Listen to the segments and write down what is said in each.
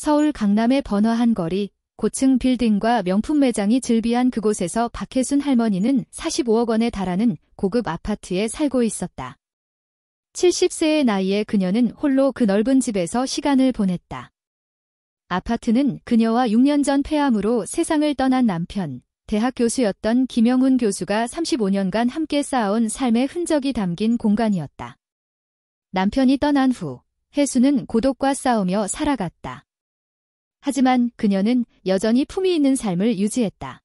서울 강남의 번화한 거리, 고층 빌딩과 명품 매장이 즐비한 그곳에서 박혜순 할머니는 45억 원에 달하는 고급 아파트에 살고 있었다. 70세의 나이에 그녀는 홀로 그 넓은 집에서 시간을 보냈다. 아파트는 그녀와 6년 전 폐암으로 세상을 떠난 남편, 대학 교수였던 김영훈 교수가 35년간 함께 쌓아온 삶의 흔적이 담긴 공간이었다. 남편이 떠난 후 혜수는 고독과 싸우며 살아갔다. 하지만 그녀는 여전히 품위 있는 삶을 유지했다.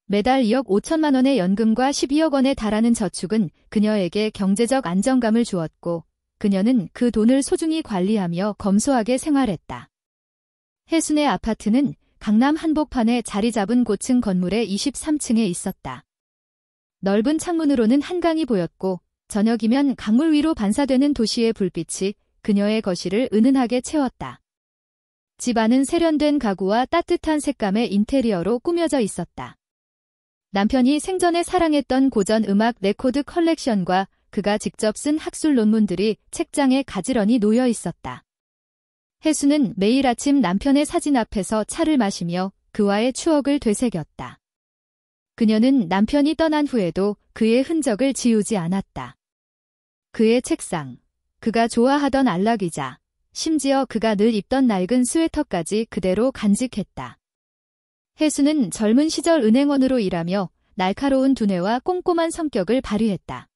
매달 2억 5천만 원의 연금과 12억 원에 달하는 저축은 그녀에게 경제적 안정감을 주었고, 그녀는 그 돈을 소중히 관리하며 검소하게 생활했다. 혜순의 아파트는 강남 한복판에 자리 잡은 고층 건물의 23층에 있었다. 넓은 창문으로는 한강이 보였고, 저녁이면 강물 위로 반사되는 도시의 불빛이 그녀의 거실을 은은하게 채웠다. 집 안은 세련된 가구와 따뜻한 색감의 인테리어로 꾸며져 있었다. 남편이 생전에 사랑했던 고전 음악 레코드 컬렉션과 그가 직접 쓴 학술 논문들이 책장에 가지런히 놓여 있었다. 혜수는 매일 아침 남편의 사진 앞에서 차를 마시며 그와의 추억을 되새겼다. 그녀는 남편이 떠난 후에도 그의 흔적을 지우지 않았다. 그의 책상, 그가 좋아하던 안락의자, 심지어 그가 늘 입던 낡은 스웨터까지 그대로 간직했다. 혜수는 젊은 시절 은행원으로 일하며 날카로운 두뇌와 꼼꼼한 성격을 발휘했다.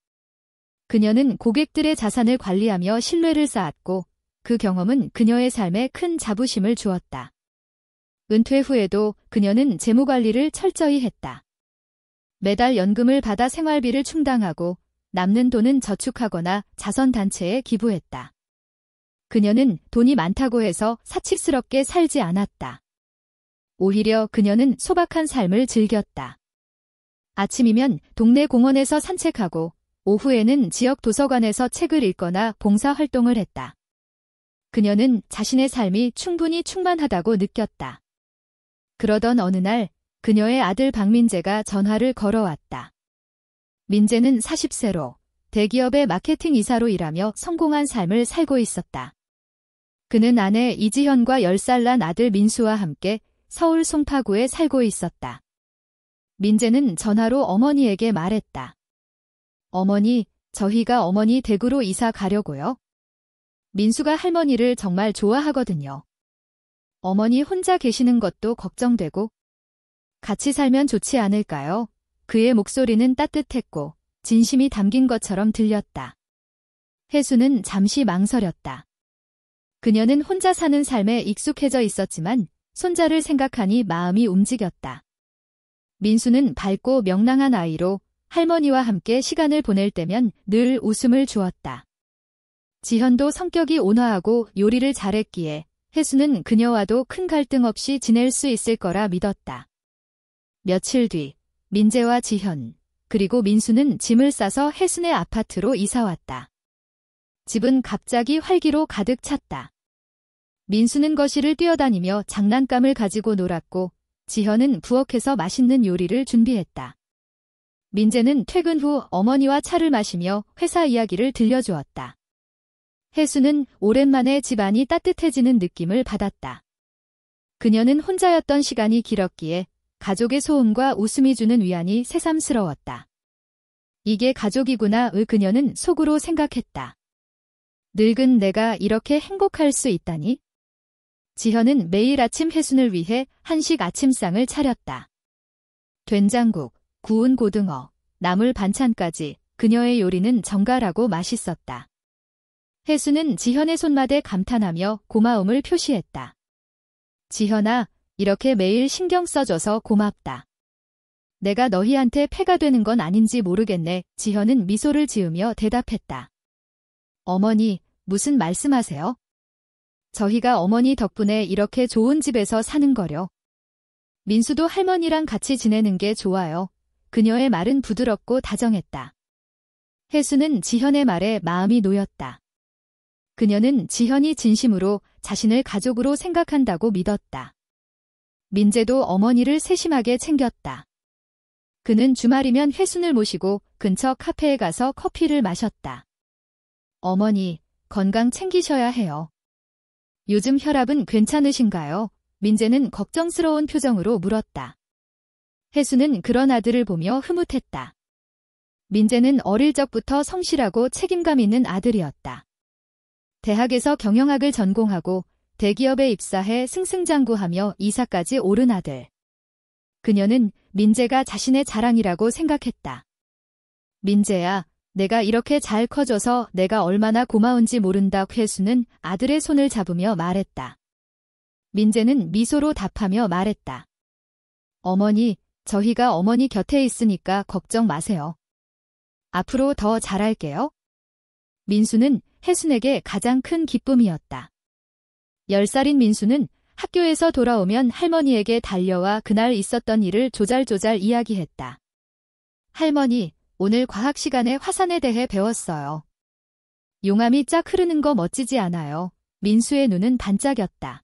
그녀는 고객들의 자산을 관리하며 신뢰를 쌓았고, 그 경험은 그녀의 삶에 큰 자부심을 주었다. 은퇴 후에도 그녀는 재무관리를 철저히 했다. 매달 연금을 받아 생활비를 충당하고 남는 돈은 저축하거나 자선단체에 기부했다. 그녀는 돈이 많다고 해서 사치스럽게 살지 않았다. 오히려 그녀는 소박한 삶을 즐겼다. 아침이면 동네 공원에서 산책하고 오후에는 지역 도서관에서 책을 읽거나 봉사활동을 했다. 그녀는 자신의 삶이 충분히 충만하다고 느꼈다. 그러던 어느 날 그녀의 아들 박민재가 전화를 걸어왔다. 민재는 40세로 대기업의 마케팅 이사로 일하며 성공한 삶을 살고 있었다. 그는 아내 이지현과 10살 난 아들 민수와 함께 서울 송파구에 살고 있었다. 민재는 전화로 어머니에게 말했다. 어머니, 저희가 어머니 댁으로 이사 가려고요. 민수가 할머니를 정말 좋아하거든요. 어머니 혼자 계시는 것도 걱정되고 같이 살면 좋지 않을까요? 그의 목소리는 따뜻했고 진심이 담긴 것처럼 들렸다. 혜수는 잠시 망설였다. 그녀는 혼자 사는 삶에 익숙해져 있었지만 손자를 생각하니 마음이 움직였다. 민수는 밝고 명랑한 아이로 할머니와 함께 시간을 보낼 때면 늘 웃음을 주었다. 지현도 성격이 온화하고 요리를 잘했기에 혜수는 그녀와도 큰 갈등 없이 지낼 수 있을 거라 믿었다. 며칠 뒤 민재와 지현, 그리고 민수는 짐을 싸서 혜순의 아파트로 이사왔다. 집은 갑자기 활기로 가득 찼다. 민수는 거실을 뛰어다니며 장난감을 가지고 놀았고 지현은 부엌에서 맛있는 요리를 준비했다. 민재는 퇴근 후 어머니와 차를 마시며 회사 이야기를 들려주었다. 혜수는 오랜만에 집안이 따뜻해지는 느낌을 받았다. 그녀는 혼자였던 시간이 길었기에 가족의 소음과 웃음이 주는 위안이 새삼스러웠다. 이게 가족이구나의 그녀는 속으로 생각했다. 늙은 내가 이렇게 행복할 수 있다니? 지현은 매일 아침 혜순을 위해 한식 아침상을 차렸다. 된장국, 구운 고등어, 나물 반찬까지 그녀의 요리는 정갈하고 맛있었다. 혜순은 지현의 손맛에 감탄하며 고마움을 표시했다. 지현아, 이렇게 매일 신경 써줘서 고맙다. 내가 너희한테 폐가 되는 건 아닌지 모르겠네. 지현은 미소를 지으며 대답했다. 어머니, 무슨 말씀하세요? 저희가 어머니 덕분에 이렇게 좋은 집에서 사는 거려. 민수도 할머니랑 같이 지내는 게 좋아요. 그녀의 말은 부드럽고 다정했다. 혜수는 지현의 말에 마음이 놓였다. 그녀는 지현이 진심으로 자신을 가족으로 생각한다고 믿었다. 민재도 어머니를 세심하게 챙겼다. 그는 주말이면 혜순을 모시고 근처 카페에 가서 커피를 마셨다. 어머니, 건강 챙기셔야 해요. 요즘 혈압은 괜찮으신가요? 민재는 걱정스러운 표정으로 물었다. 혜수는 그런 아들을 보며 흐뭇했다. 민재는 어릴 적부터 성실하고 책임감 있는 아들이었다. 대학에서 경영학을 전공하고 대기업에 입사해 승승장구하며 이사까지 오른 아들. 그녀는 민재가 자신의 자랑이라고 생각했다. 민재야, 내가 이렇게 잘 커져서 내가 얼마나 고마운지 모른다. 혜수는 아들의 손을 잡으며 말했다. 민재는 미소로 답하며 말했다. 어머니, 저희가 어머니 곁에 있으니까 걱정 마세요. 앞으로 더 잘할게요. 민수는 혜순에게 가장 큰 기쁨이었다. 10살인 민수는 학교에서 돌아오면 할머니에게 달려와 그날 있었던 일을 조잘조잘 이야기했다. 할머니, 오늘 과학 시간에 화산에 대해 배웠어요. 용암이 쫙 흐르는 거 멋지지 않아요? 민수의 눈은 반짝였다.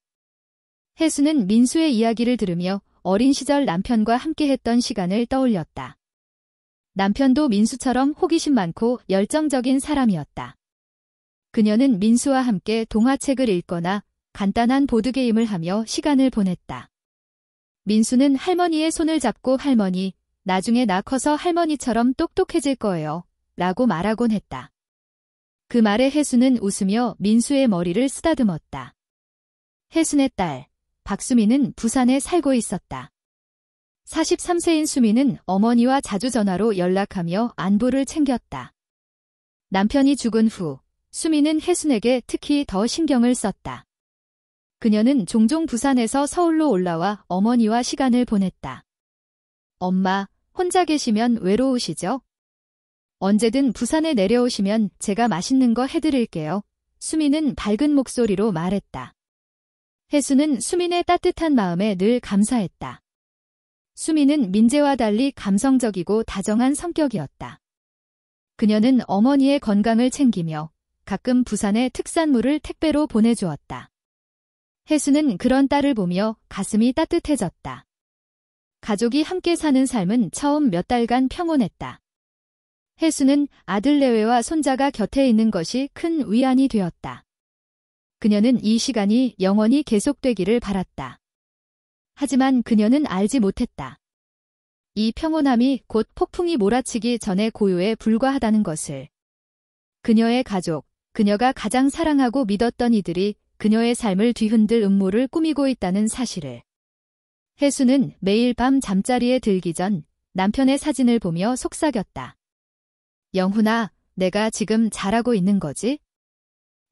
혜수는 민수의 이야기를 들으며 어린 시절 남편과 함께했던 시간을 떠올렸다. 남편도 민수처럼 호기심 많고 열정적인 사람이었다. 그녀는 민수와 함께 동화책을 읽거나 간단한 보드게임을 하며 시간을 보냈다. 민수는 할머니의 손을 잡고 할머니, 나중에 나 커서 할머니처럼 똑똑해질 거예요. 라고 말하곤 했다. 그 말에 혜수는 웃으며 민수의 머리를 쓰다듬었다. 혜순의 딸, 박수미는 부산에 살고 있었다. 43세인 수미는 어머니와 자주 전화로 연락하며 안부를 챙겼다. 남편이 죽은 후 수미는 혜순에게 특히 더 신경을 썼다. 그녀는 종종 부산에서 서울로 올라와 어머니와 시간을 보냈다. 엄마, 혼자 계시면 외로우시죠? 언제든 부산에 내려오시면 제가 맛있는 거 해드릴게요. 수미는 밝은 목소리로 말했다. 혜수는 수민의 따뜻한 마음에 늘 감사했다. 수민은 민재와 달리 감성적이고 다정한 성격이었다. 그녀는 어머니의 건강을 챙기며 가끔 부산에 특산물을 택배로 보내주었다. 혜수는 그런 딸을 보며 가슴이 따뜻해졌다. 가족이 함께 사는 삶은 처음 몇 달간 평온했다. 혜수는 아들 내외와 손자가 곁에 있는 것이 큰 위안이 되었다. 그녀는 이 시간이 영원히 계속되기를 바랐다. 하지만 그녀는 알지 못했다. 이 평온함이 곧 폭풍이 몰아치기 전에 고요에 불과하다는 것을. 그녀의 가족, 그녀가 가장 사랑하고 믿었던 이들이 그녀의 삶을 뒤흔들 음모를 꾸미고 있다는 사실을. 혜수는 매일 밤 잠자리에 들기 전 남편의 사진을 보며 속삭였다. 영훈아, 내가 지금 잘하고 있는 거지?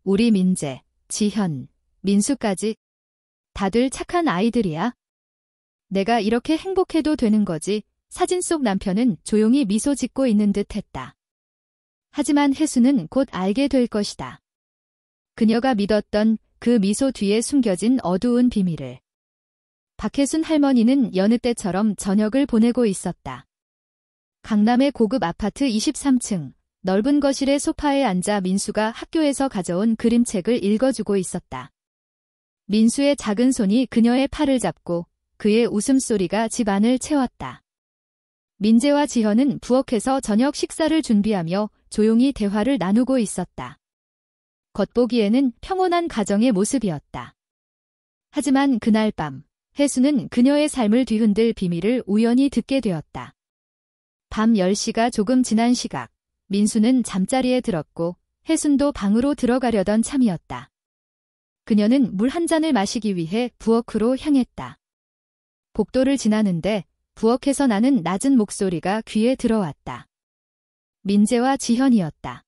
우리 민재, 지현, 민수까지 다들 착한 아이들이야. 내가 이렇게 행복해도 되는 거지. 사진 속 남편은 조용히 미소 짓고 있는 듯 했다. 하지만 혜수는 곧 알게 될 것이다. 그녀가 믿었던 그 미소 뒤에 숨겨진 어두운 비밀을. 박혜순 할머니는 여느 때처럼 저녁을 보내고 있었다. 강남의 고급 아파트 23층, 넓은 거실의 소파에 앉아 민수가 학교에서 가져온 그림책을 읽어주고 있었다. 민수의 작은 손이 그녀의 팔을 잡고 그의 웃음소리가 집안을 채웠다. 민재와 지현은 부엌에서 저녁 식사를 준비하며 조용히 대화를 나누고 있었다. 겉보기에는 평온한 가정의 모습이었다. 하지만 그날 밤, 혜수는 그녀의 삶을 뒤흔들 비밀을 우연히 듣게 되었다. 밤 10시가 조금 지난 시각, 민수는 잠자리에 들었고 혜순도 방으로 들어가려던 참이었다. 그녀는 물 한 잔을 마시기 위해 부엌으로 향했다. 복도를 지나는데 부엌에서 나는 낮은 목소리가 귀에 들어왔다. 민재와 지현이었다.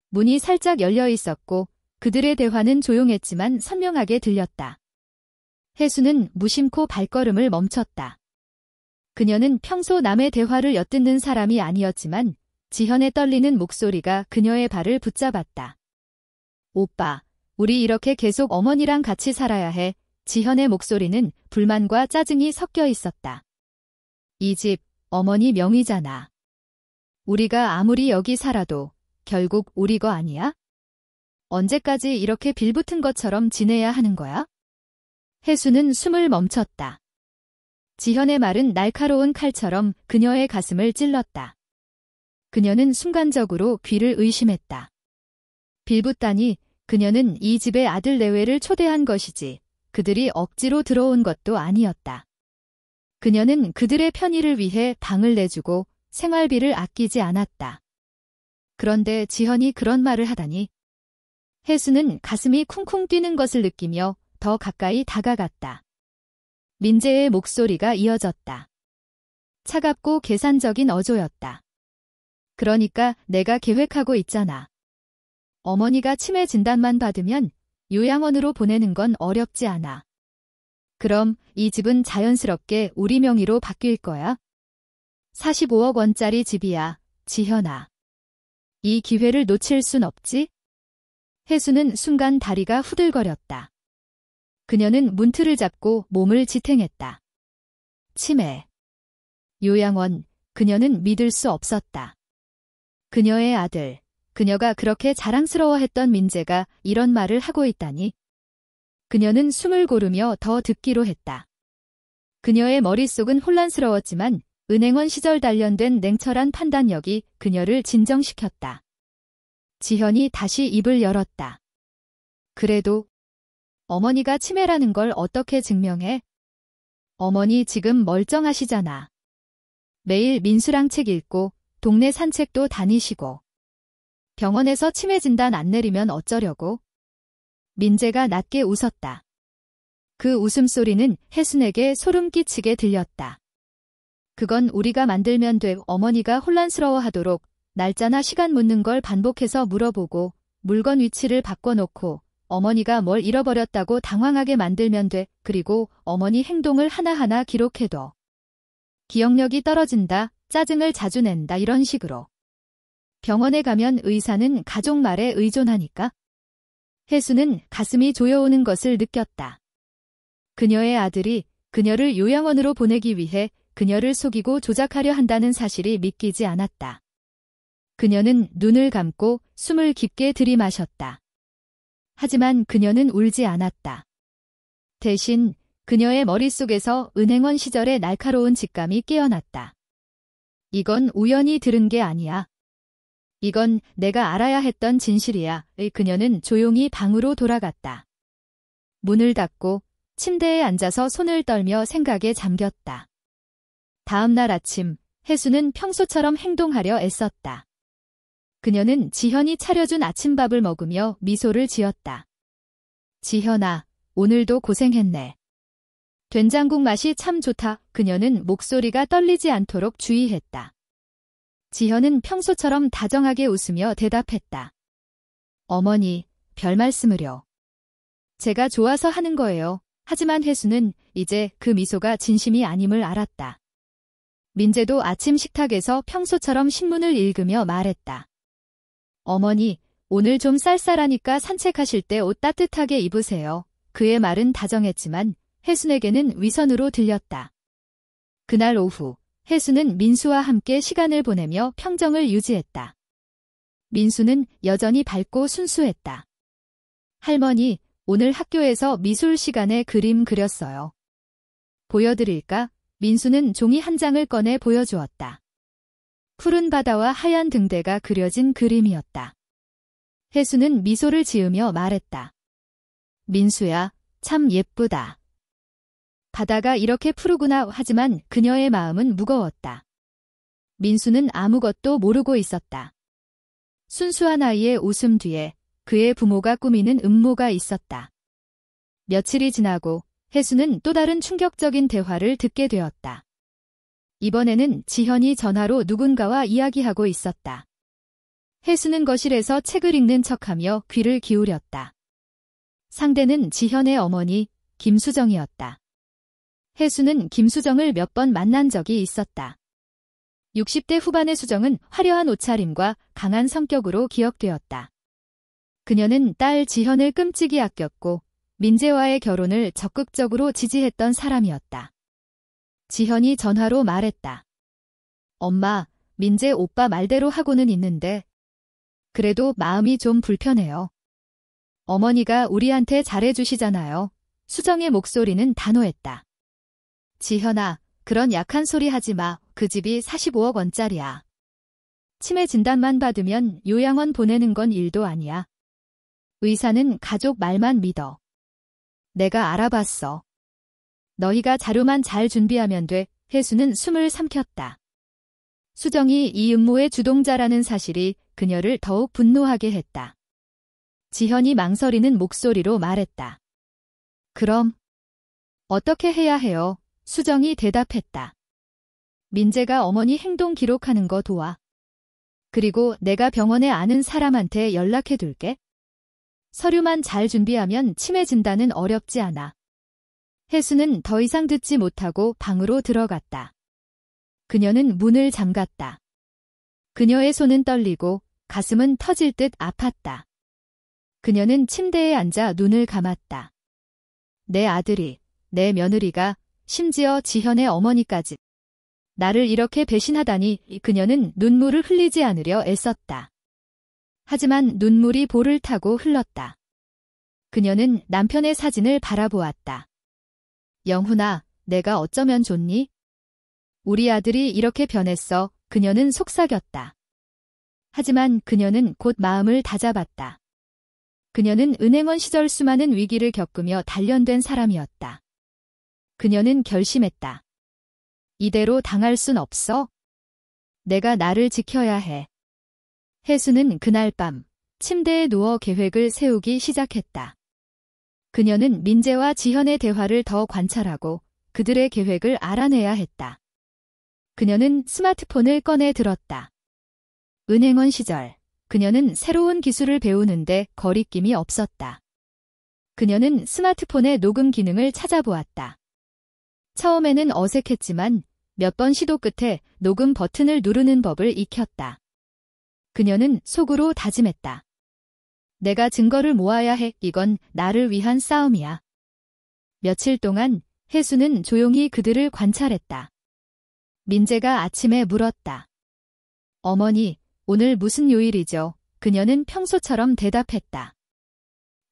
문이 살짝 열려 있었고 그들의 대화는 조용했지만 선명하게 들렸다. 혜수는 무심코 발걸음을 멈췄다. 그녀는 평소 남의 대화를 엿듣는 사람이 아니었지만 지현의 떨리는 목소리가 그녀의 발을 붙잡았다. 오빠, 우리 이렇게 계속 어머니랑 같이 살아야 해. 지현의 목소리는 불만과 짜증이 섞여 있었다. 이 집, 어머니 명의잖아. 우리가 아무리 여기 살아도 결국 우리 거 아니야? 언제까지 이렇게 빌붙은 것처럼 지내야 하는 거야? 혜수는 숨을 멈췄다. 지현의 말은 날카로운 칼처럼 그녀의 가슴을 찔렀다. 그녀는 순간적으로 귀를 의심했다. 빌붙다니 그녀는 이 집에 아들 내외를 초대한 것이지 그들이 억지로 들어온 것도 아니었다. 그녀는 그들의 편의를 위해 방을 내주고 생활비를 아끼지 않았다. 그런데 지현이 그런 말을 하다니. 혜수는 가슴이 쿵쿵 뛰는 것을 느끼며 더 가까이 다가갔다. 민재의 목소리가 이어졌다. 차갑고 계산적인 어조였다. 그러니까 내가 계획하고 있잖아. 어머니가 치매 진단만 받으면 요양원으로 보내는 건 어렵지 않아. 그럼 이 집은 자연스럽게 우리 명의로 바뀔 거야. 45억 원짜리 집이야, 지현아. 이 기회를 놓칠 순 없지? 혜수는 순간 다리가 후들거렸다. 그녀는 문틀을 잡고 몸을 지탱했다. 치매. 요양원, 그녀는 믿을 수 없었다. 그녀의 아들, 그녀가 그렇게 자랑스러워했던 민재가 이런 말을 하고 있다니. 그녀는 숨을 고르며 더 듣기로 했다. 그녀의 머릿속은 혼란스러웠지만 은행원 시절 단련된 냉철한 판단력이 그녀를 진정시켰다. 지현이 다시 입을 열었다. 그래도 어머니가 치매라는 걸 어떻게 증명해? 어머니 지금 멀쩡하시잖아. 매일 민수랑 책 읽고 동네 산책도 다니시고. 병원에서 치매 진단 안 내리면 어쩌려고? 민재가 낮게 웃었다. 그 웃음소리는 혜순에게 소름 끼치게 들렸다. 그건 우리가 만들면 돼. 어머니가 혼란스러워하도록 날짜나 시간 묻는 걸 반복해서 물어보고 물건 위치를 바꿔놓고 어머니가 뭘 잃어버렸다고 당황하게 만들면 돼. 그리고 어머니 행동을 하나하나 기록해둬. 기억력이 떨어진다, 짜증을 자주 낸다 이런 식으로. 병원에 가면 의사는 가족 말에 의존하니까. 혜수는 가슴이 조여오는 것을 느꼈다. 그녀의 아들이 그녀를 요양원으로 보내기 위해 그녀를 속이고 조작하려 한다는 사실이 믿기지 않았다. 그녀는 눈을 감고 숨을 깊게 들이마셨다. 하지만 그녀는 울지 않았다. 대신 그녀의 머릿속에서 은행원 시절의 날카로운 직감이 깨어났다. 이건 우연히 들은 게 아니야. 이건 내가 알아야 했던 진실이야. 그녀는 조용히 방으로 돌아갔다. 문을 닫고 침대에 앉아서 손을 떨며 생각에 잠겼다. 다음 날 아침, 혜수는 평소처럼 행동하려 애썼다. 그녀는 지현이 차려준 아침밥을 먹으며 미소를 지었다. 지현아, 오늘도 고생했네. 된장국 맛이 참 좋다. 그녀는 목소리가 떨리지 않도록 주의했다. 지현은 평소처럼 다정하게 웃으며 대답했다. 어머니, 별 말씀을요. 제가 좋아서 하는 거예요. 하지만 혜수는 이제 그 미소가 진심이 아님을 알았다. 민재도 아침 식탁에서 평소처럼 신문을 읽으며 말했다. 어머니, 오늘 좀 쌀쌀하니까 산책하실 때 옷 따뜻하게 입으세요. 그의 말은 다정했지만 혜순에게는 위선으로 들렸다. 그날 오후, 혜수는 민수와 함께 시간을 보내며 평정을 유지했다. 민수는 여전히 밝고 순수했다. 할머니, 오늘 학교에서 미술 시간에 그림 그렸어요. 보여드릴까? 민수는 종이 한 장을 꺼내 보여주었다. 푸른 바다와 하얀 등대가 그려진 그림이었다. 혜수는 미소를 지으며 말했다. 민수야, 참 예쁘다. 바다가 이렇게 푸르구나. 하지만 그녀의 마음은 무거웠다. 민수는 아무것도 모르고 있었다. 순수한 아이의 웃음 뒤에 그의 부모가 꾸미는 음모가 있었다. 며칠이 지나고 혜수는 또 다른 충격적인 대화를 듣게 되었다. 이번에는 지현이 전화로 누군가와 이야기하고 있었다. 혜수는 거실에서 책을 읽는 척하며 귀를 기울였다. 상대는 지현의 어머니 김수정이었다. 혜수는 김수정을 몇 번 만난 적이 있었다. 60대 후반의 수정은 화려한 옷차림과 강한 성격으로 기억되었다. 그녀는 딸 지현을 끔찍이 아꼈고 민재와의 결혼을 적극적으로 지지했던 사람이었다. 지현이 전화로 말했다. 엄마, 민재 오빠 말대로 하고는 있는데 그래도 마음이 좀 불편해요. 어머니가 우리한테 잘해주시잖아요. 수정의 목소리는 단호했다. 지현아, 그런 약한 소리 하지 마. 그 집이 45억 원짜리야. 치매 진단만 받으면 요양원 보내는 건 일도 아니야. 의사는 가족 말만 믿어. 내가 알아봤어. 너희가 자료만 잘 준비하면 돼. 혜수는 숨을 삼켰다. 수정이 이 음모의 주동자라는 사실이 그녀를 더욱 분노하게 했다. 지현이 망설이는 목소리로 말했다. 그럼 어떻게 해야 해요? 수정이 대답했다. 민재가 어머니 행동 기록하는 거 도와. 그리고 내가 병원에 아는 사람한테 연락해둘게. 서류만 잘 준비하면 치매 진단은 어렵지 않아. 혜수는 더 이상 듣지 못하고 방으로 들어갔다. 그녀는 문을 잠갔다. 그녀의 손은 떨리고 가슴은 터질 듯 아팠다. 그녀는 침대에 앉아 눈을 감았다. 내 아들이, 내 며느리가, 심지어 지현의 어머니까지 나를 이렇게 배신하다니. 그녀는 눈물을 흘리지 않으려 애썼다. 하지만 눈물이 볼을 타고 흘렀다. 그녀는 남편의 사진을 바라보았다. 영훈아, 내가 어쩌면 좋니? 우리 아들이 이렇게 변했어. 그녀는 속삭였다. 하지만 그녀는 곧 마음을 다잡았다. 그녀는 은행원 시절 수많은 위기를 겪으며 단련된 사람이었다. 그녀는 결심했다. 이대로 당할 순 없어. 내가 나를 지켜야 해. 혜수는 그날 밤 침대에 누워 계획을 세우기 시작했다. 그녀는 민재와 지현의 대화를 더 관찰하고 그들의 계획을 알아내야 했다. 그녀는 스마트폰을 꺼내 들었다. 은행원 시절, 그녀는 새로운 기술을 배우는데 거리낌이 없었다. 그녀는 스마트폰의 녹음 기능을 찾아보았다. 처음에는 어색했지만 몇 번 시도 끝에 녹음 버튼을 누르는 법을 익혔다. 그녀는 속으로 다짐했다. 내가 증거를 모아야 해. 이건 나를 위한 싸움이야. 며칠 동안 혜수는 조용히 그들을 관찰했다. 민재가 아침에 물었다. 어머니, 오늘 무슨 요일이죠? 그녀는 평소처럼 대답했다.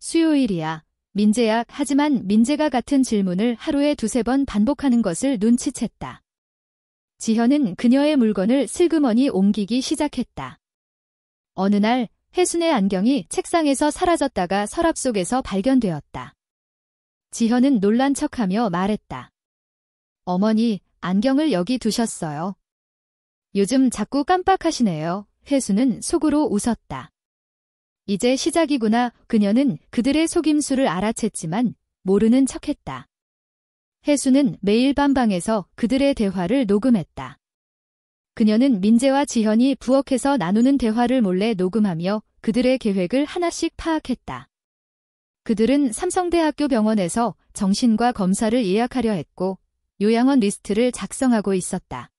수요일이야. 민재야. 하지만 민재가 같은 질문을 하루에 2~3번 반복하는 것을 눈치챘다. 지현은 그녀의 물건을 슬그머니 옮기기 시작했다. 어느 날 혜순의 안경이 책상에서 사라졌다가 서랍 속에서 발견되었다. 지현은 놀란 척하며 말했다. 어머니, 안경을 여기 두셨어요. 요즘 자꾸 깜빡하시네요. 혜순은 속으로 웃었다. 이제 시작이구나. 그녀는 그들의 속임수를 알아챘지만 모르는 척했다. 혜순은 매일 밤 방에서 그들의 대화를 녹음했다. 그녀는 민재와 지현이 부엌에서 나누는 대화를 몰래 녹음하며 그들의 계획을 하나씩 파악했다. 그들은 삼성대학교 병원에서 정신과 검사를 예약하려 했고 요양원 리스트를 작성하고 있었다.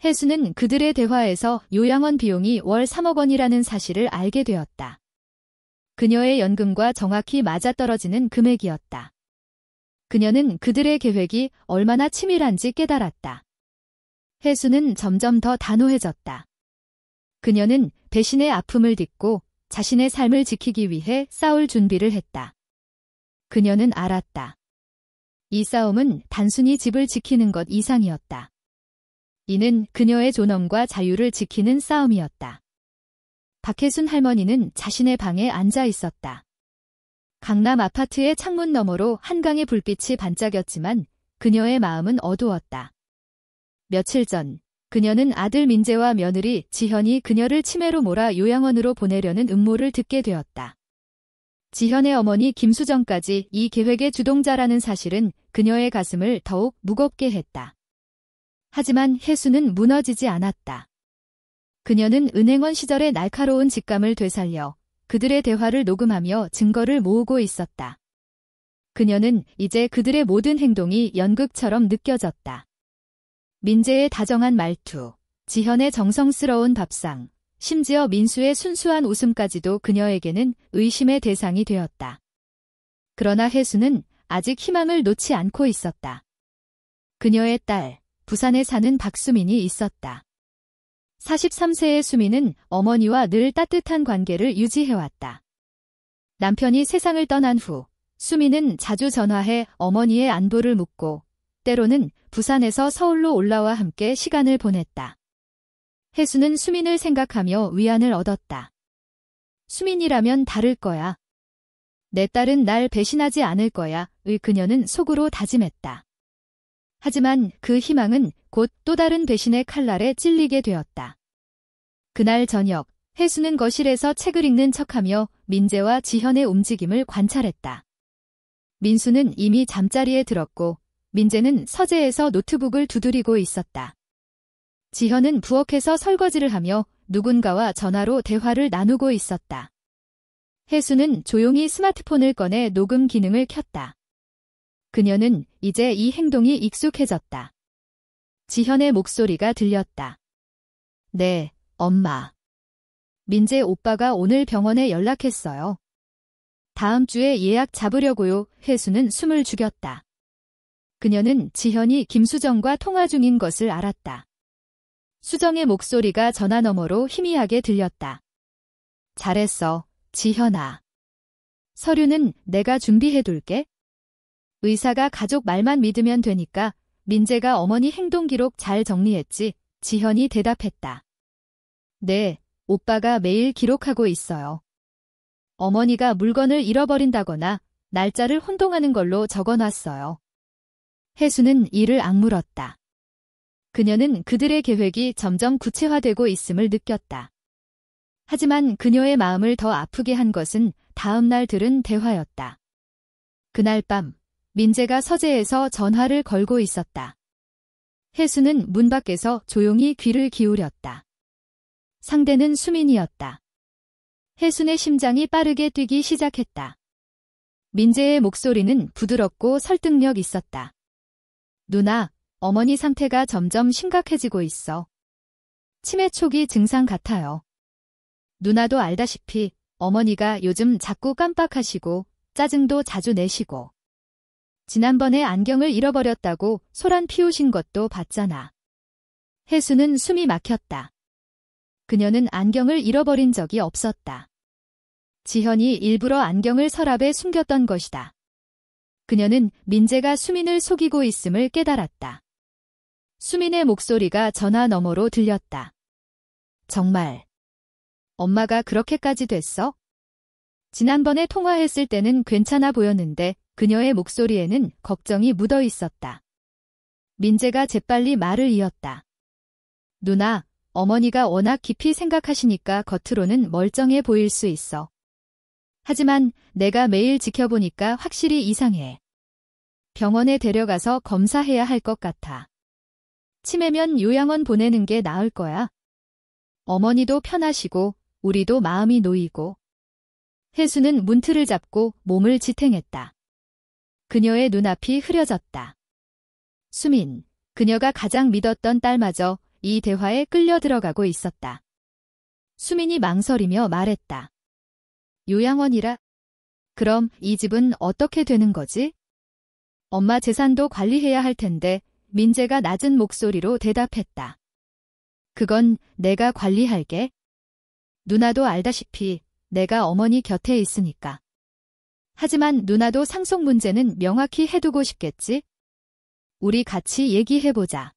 혜수는 그들의 대화에서 요양원 비용이 월 3억 원이라는 사실을 알게 되었다. 그녀의 연금과 정확히 맞아떨어지는 금액이었다. 그녀는 그들의 계획이 얼마나 치밀한지 깨달았다. 혜수는 점점 더 단호해졌다. 그녀는 배신의 아픔을 딛고 자신의 삶을 지키기 위해 싸울 준비를 했다. 그녀는 알았다. 이 싸움은 단순히 집을 지키는 것 이상이었다. 이는 그녀의 존엄과 자유를 지키는 싸움이었다. 박혜순 할머니는 자신의 방에 앉아 있었다. 강남 아파트의 창문 너머로 한강의 불빛이 반짝였지만 그녀의 마음은 어두웠다. 며칠 전 그녀는 아들 민재와 며느리 지현이 그녀를 치매로 몰아 요양원으로 보내려는 음모를 듣게 되었다. 지현의 어머니 김수정까지 이 계획의 주동자라는 사실은 그녀의 가슴을 더욱 무겁게 했다. 하지만 혜수는 무너지지 않았다. 그녀는 은행원 시절의 날카로운 직감을 되살려 그들의 대화를 녹음하며 증거를 모으고 있었다. 그녀는 이제 그들의 모든 행동이 연극처럼 느껴졌다. 민재의 다정한 말투, 지현의 정성스러운 밥상, 심지어 민수의 순수한 웃음까지도 그녀에게는 의심의 대상이 되었다. 그러나 혜수는 아직 희망을 놓지 않고 있었다. 그녀의 딸, 부산에 사는 박수민이 있었다. 43세의 수민은 어머니와 늘 따뜻한 관계를 유지해왔다. 남편이 세상을 떠난 후 수민은 자주 전화해 어머니의 안부를 묻고 때로는 부산에서 서울로 올라와 함께 시간을 보냈다. 혜수는 수민을 생각하며 위안을 얻었다. 수민이라면 다를 거야. 내 딸은 날 배신하지 않을 거야. 의 그녀는 속으로 다짐했다. 하지만 그 희망은 곧 또 다른 배신의 칼날에 찔리게 되었다. 그날 저녁, 혜수는 거실에서 책을 읽는 척하며 민재와 지현의 움직임을 관찰했다. 민수는 이미 잠자리에 들었고 민재는 서재에서 노트북을 두드리고 있었다. 지현은 부엌에서 설거지를 하며 누군가와 전화로 대화를 나누고 있었다. 혜수는 조용히 스마트폰을 꺼내 녹음 기능을 켰다. 그녀는 이제 이 행동이 익숙해졌다. 지현의 목소리가 들렸다. 네, 엄마. 민재 오빠가 오늘 병원에 연락했어요. 다음 주에 예약 잡으려고요. 혜수는 숨을 죽였다. 그녀는 지현이 김수정과 통화 중인 것을 알았다. 수정의 목소리가 전화 너머로 희미하게 들렸다. 잘했어, 지현아. 서류는 내가 준비해둘게. 의사가 가족 말만 믿으면 되니까 민재가 어머니 행동 기록 잘 정리했지. 지현이 대답했다. 네, 오빠가 매일 기록하고 있어요. 어머니가 물건을 잃어버린다거나 날짜를 혼동하는 걸로 적어놨어요. 혜수는 이를 악물었다. 그녀는 그들의 계획이 점점 구체화되고 있음을 느꼈다. 하지만 그녀의 마음을 더 아프게 한 것은 다음 날 들은 대화였다. 그날 밤, 민재가 서재에서 전화를 걸고 있었다. 혜수는 문 밖에서 조용히 귀를 기울였다. 상대는 수민이었다. 혜순의 심장이 빠르게 뛰기 시작했다. 민재의 목소리는 부드럽고 설득력 있었다. 누나, 어머니 상태가 점점 심각해지고 있어. 치매 초기 증상 같아요. 누나도 알다시피 어머니가 요즘 자꾸 깜빡하시고 짜증도 자주 내시고 지난번에 안경을 잃어버렸다고 소란 피우신 것도 봤잖아. 혜수는 숨이 막혔다. 그녀는 안경을 잃어버린 적이 없었다. 지현이 일부러 안경을 서랍에 숨겼던 것이다. 그녀는 민재가 수민을 속이고 있음을 깨달았다. 수민의 목소리가 전화 너머로 들렸다. 정말 엄마가 그렇게까지 됐어? 지난번에 통화했을 때는 괜찮아 보였는데 그녀의 목소리에는 걱정이 묻어 있었다. 민재가 재빨리 말을 이었다. 누나, 어머니가 워낙 깊이 생각하시니까 겉으로는 멀쩡해 보일 수 있어. 하지만 내가 매일 지켜보니까 확실히 이상해. 병원에 데려가서 검사해야 할 것 같아. 치매면 요양원 보내는 게 나을 거야. 어머니도 편하시고 우리도 마음이 놓이고. 혜수는 문틀을 잡고 몸을 지탱했다. 그녀의 눈앞이 흐려졌다. 수민, 그녀가 가장 믿었던 딸마저 이 대화에 끌려 들어가고 있었다. 수민이 망설이며 말했다. 요양원이라? 그럼 이 집은 어떻게 되는 거지? 엄마 재산도 관리해야 할 텐데 민재가 낮은 목소리로 대답했다. 그건 내가 관리할게. 누나도 알다시피 내가 어머니 곁에 있으니까. 하지만 누나도 상속 문제는 명확히 해두고 싶겠지? 우리 같이 얘기해보자.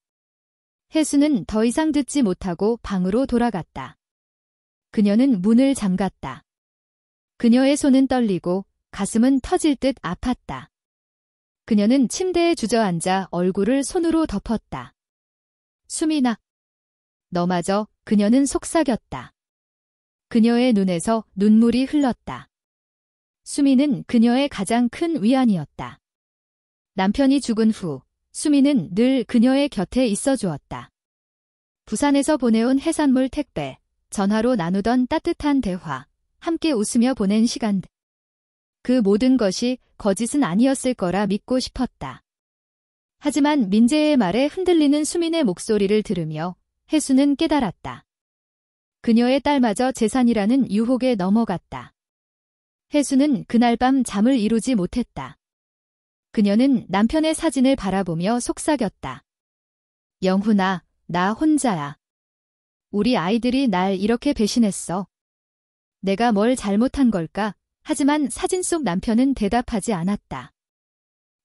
혜수는 더 이상 듣지 못하고 방으로 돌아갔다. 그녀는 문을 잠갔다. 그녀의 손은 떨리고 가슴은 터질 듯 아팠다. 그녀는 침대에 주저앉아 얼굴을 손으로 덮었다. 수민아. 너마저. 그녀는 속삭였다. 그녀의 눈에서 눈물이 흘렀다. 수민은 그녀의 가장 큰 위안이었다. 남편이 죽은 후 수민은 늘 그녀의 곁에 있어 주었다. 부산에서 보내온 해산물 택배, 전화로 나누던 따뜻한 대화, 함께 웃으며 보낸 시간들. 그 모든 것이 거짓은 아니었을 거라 믿고 싶었다. 하지만 민재의 말에 흔들리는 수민의 목소리를 들으며 혜수는 깨달았다. 그녀의 딸마저 재산이라는 유혹에 넘어갔다. 혜수는 그날 밤 잠을 이루지 못했다. 그녀는 남편의 사진을 바라보며 속삭였다. 영훈아, 나 혼자야. 우리 아이들이 날 이렇게 배신했어. 내가 뭘 잘못한 걸까? 하지만 사진 속 남편은 대답하지 않았다.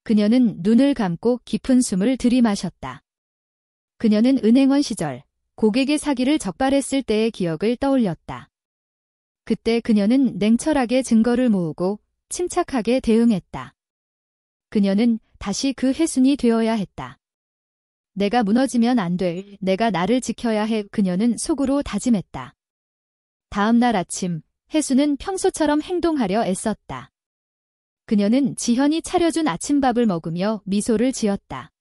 그녀는 눈을 감고 깊은 숨을 들이마셨다. 그녀는 은행원 시절 고객의 사기를 적발했을 때의 기억을 떠올렸다. 그때 그녀는 냉철하게 증거를 모으고 침착하게 대응했다. 그녀는 다시 그 혜순이 되어야 했다. 내가 무너지면 안 돼. 내가 나를 지켜야 해. 그녀는 속으로 다짐했다. 다음 날 아침, 혜순은 평소처럼 행동하려 애썼다. 그녀는 지현이 차려준 아침밥을 먹으며 미소를 지었다.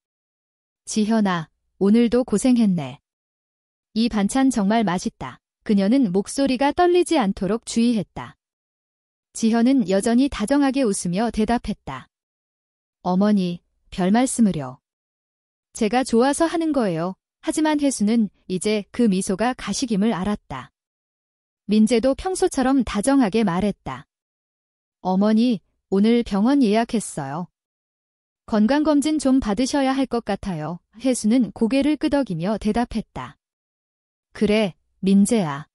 지현아, 오늘도 고생했네. 이 반찬 정말 맛있다. 그녀는 목소리가 떨리지 않도록 주의했다. 지현은 여전히 다정하게 웃으며 대답했다. 어머니, 별 말씀을요. 제가 좋아서 하는 거예요. 하지만 혜수는 이제 그 미소가 가식임을 알았다. 민재도 평소처럼 다정하게 말했다. 어머니, 오늘 병원 예약했어요. 건강검진 좀 받으셔야 할 것 같아요. 혜수는 고개를 끄덕이며 대답했다. 그래, 민재야.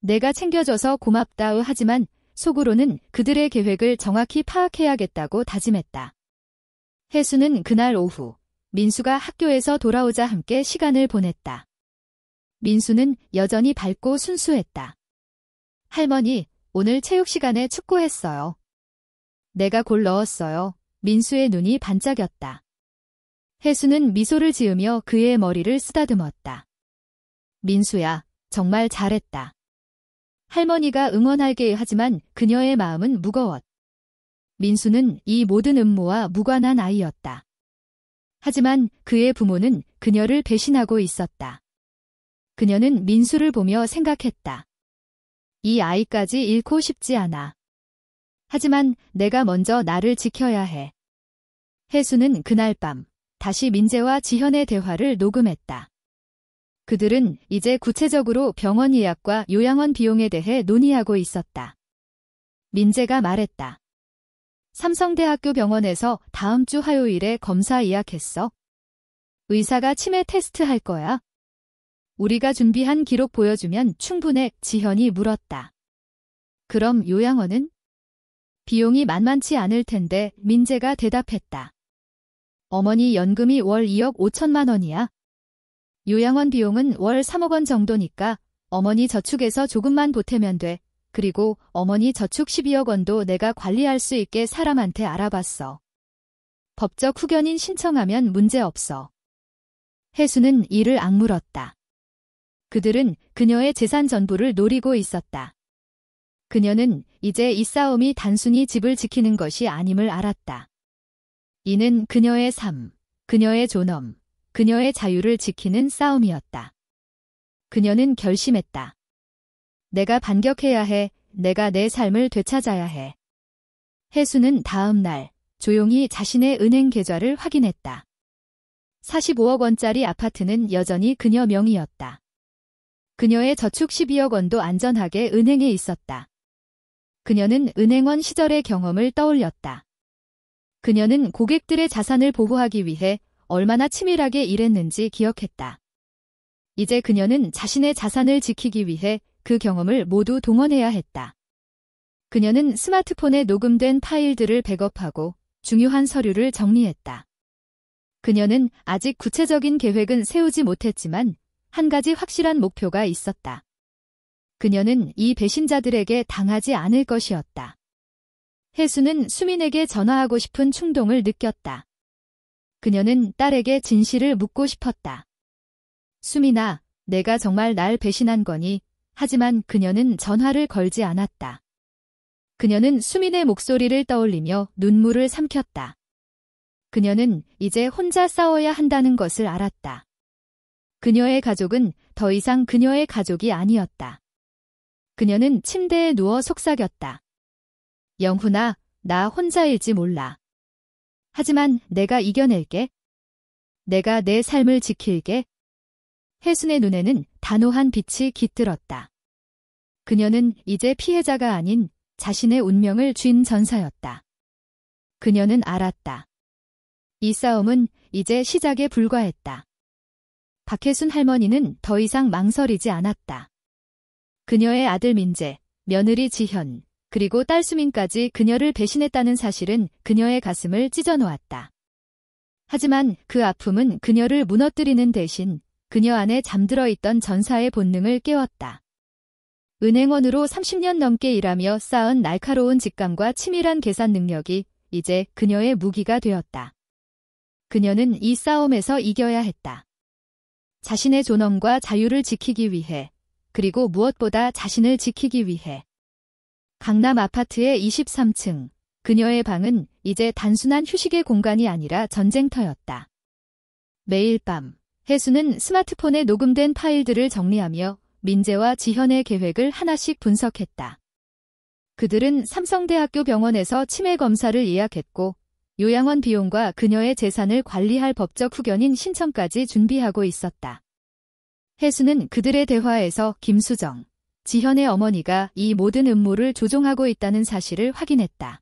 내가 챙겨줘서 고맙다. 하지만 속으로는 그들의 계획을 정확히 파악해야겠다고 다짐했다. 혜수는 그날 오후 민수가 학교에서 돌아오자 함께 시간을 보냈다. 민수는 여전히 밝고 순수했다. 할머니, 오늘 체육 시간에 축구했어요. 내가 골 넣었어요. 민수의 눈이 반짝였다. 혜수는 미소를 지으며 그의 머리를 쓰다듬었다. 민수야, 정말 잘했다. 할머니가 응원할게. 하지만 그녀의 마음은 무거웠다. 민수는 이 모든 음모와 무관한 아이였다. 하지만 그의 부모는 그녀를 배신하고 있었다. 그녀는 민수를 보며 생각했다. 이 아이까지 잃고 싶지 않아. 하지만 내가 먼저 나를 지켜야 해. 혜수는 그날 밤 다시 민재와 지현의 대화를 녹음했다. 그들은 이제 구체적으로 병원 예약과 요양원 비용에 대해 논의하고 있었다. 민재가 말했다. 삼성대학교 병원에서 다음 주 화요일에 검사 예약했어. 의사가 치매 테스트 할 거야. 우리가 준비한 기록 보여주면 충분해. 지현이 물었다. 그럼 요양원은? 비용이 만만치 않을 텐데. 민재가 대답했다. 어머니 연금이 월 2억 5천만 원이야. 요양원 비용은 월 3억 원 정도니까 어머니 저축에서 조금만 보태면 돼. 그리고 어머니 저축 12억 원도 내가 관리할 수 있게 사람한테 알아봤어. 법적 후견인 신청하면 문제 없어. 혜수는 이를 악물었다. 그들은 그녀의 재산 전부를 노리고 있었다. 그녀는 이제 이 싸움이 단순히 집을 지키는 것이 아님을 알았다. 이는 그녀의 삶, 그녀의 존엄, 그녀의 자유를 지키는 싸움이었다. 그녀는 결심했다. 내가 반격해야 해. 내가 내 삶을 되찾아야 해. 혜수는 다음 날 조용히 자신의 은행 계좌를 확인했다. 45억 원짜리 아파트는 여전히 그녀 명의였다. 그녀의 저축 12억 원도 안전하게 은행에 있었다. 그녀는 은행원 시절의 경험을 떠올렸다. 그녀는 고객들의 자산을 보호하기 위해 얼마나 치밀하게 일했는지 기억했다. 이제 그녀는 자신의 자산을 지키기 위해 그 경험을 모두 동원해야 했다. 그녀는 스마트폰에 녹음된 파일들을 백업하고 중요한 서류를 정리했다. 그녀는 아직 구체적인 계획은 세우지 못했지만 한 가지 확실한 목표가 있었다. 그녀는 이 배신자들에게 당하지 않을 것이었다. 혜수는 수민에게 전화하고 싶은 충동을 느꼈다. 그녀는 딸에게 진실을 묻고 싶었다. 수민아, 내가 정말 날 배신한 거니? 하지만 그녀는 전화를 걸지 않았다. 그녀는 수민의 목소리를 떠올리며 눈물을 삼켰다. 그녀는 이제 혼자 싸워야 한다는 것을 알았다. 그녀의 가족은 더 이상 그녀의 가족이 아니었다. 그녀는 침대에 누워 속삭였다. 영훈아, 나 혼자일지 몰라. 하지만 내가 이겨낼게. 내가 내 삶을 지킬게. 혜순의 눈에는 단호한 빛이 깃들었다. 그녀는 이제 피해자가 아닌 자신의 운명을 쥔 전사였다. 그녀는 알았다. 이 싸움은 이제 시작에 불과했다. 박혜순 할머니는 더 이상 망설이지 않았다. 그녀의 아들 민재, 며느리 지현, 그리고 딸 수민까지 그녀를 배신했다는 사실은 그녀의 가슴을 찢어놓았다. 하지만 그 아픔은 그녀를 무너뜨리는 대신 그녀 안에 잠들어 있던 전사의 본능을 깨웠다. 은행원으로 30년 넘게 일하며 쌓은 날카로운 직감과 치밀한 계산 능력이 이제 그녀의 무기가 되었다. 그녀는 이 싸움에서 이겨야 했다. 자신의 존엄과 자유를 지키기 위해, 그리고 무엇보다 자신을 지키기 위해. 강남 아파트의 23층, 그녀의 방은 이제 단순한 휴식의 공간이 아니라 전쟁터였다. 매일 밤, 혜수는 스마트폰에 녹음된 파일들을 정리하며 민재와 지현의 계획을 하나씩 분석했다. 그들은 삼성대학교 병원에서 치매 검사를 예약했고, 요양원 비용과 그녀의 재산을 관리할 법적 후견인 신청까지 준비하고 있었다. 혜수는 그들의 대화에서 김수정, 지현의 어머니가 이 모든 음모를 조종하고 있다는 사실을 확인했다.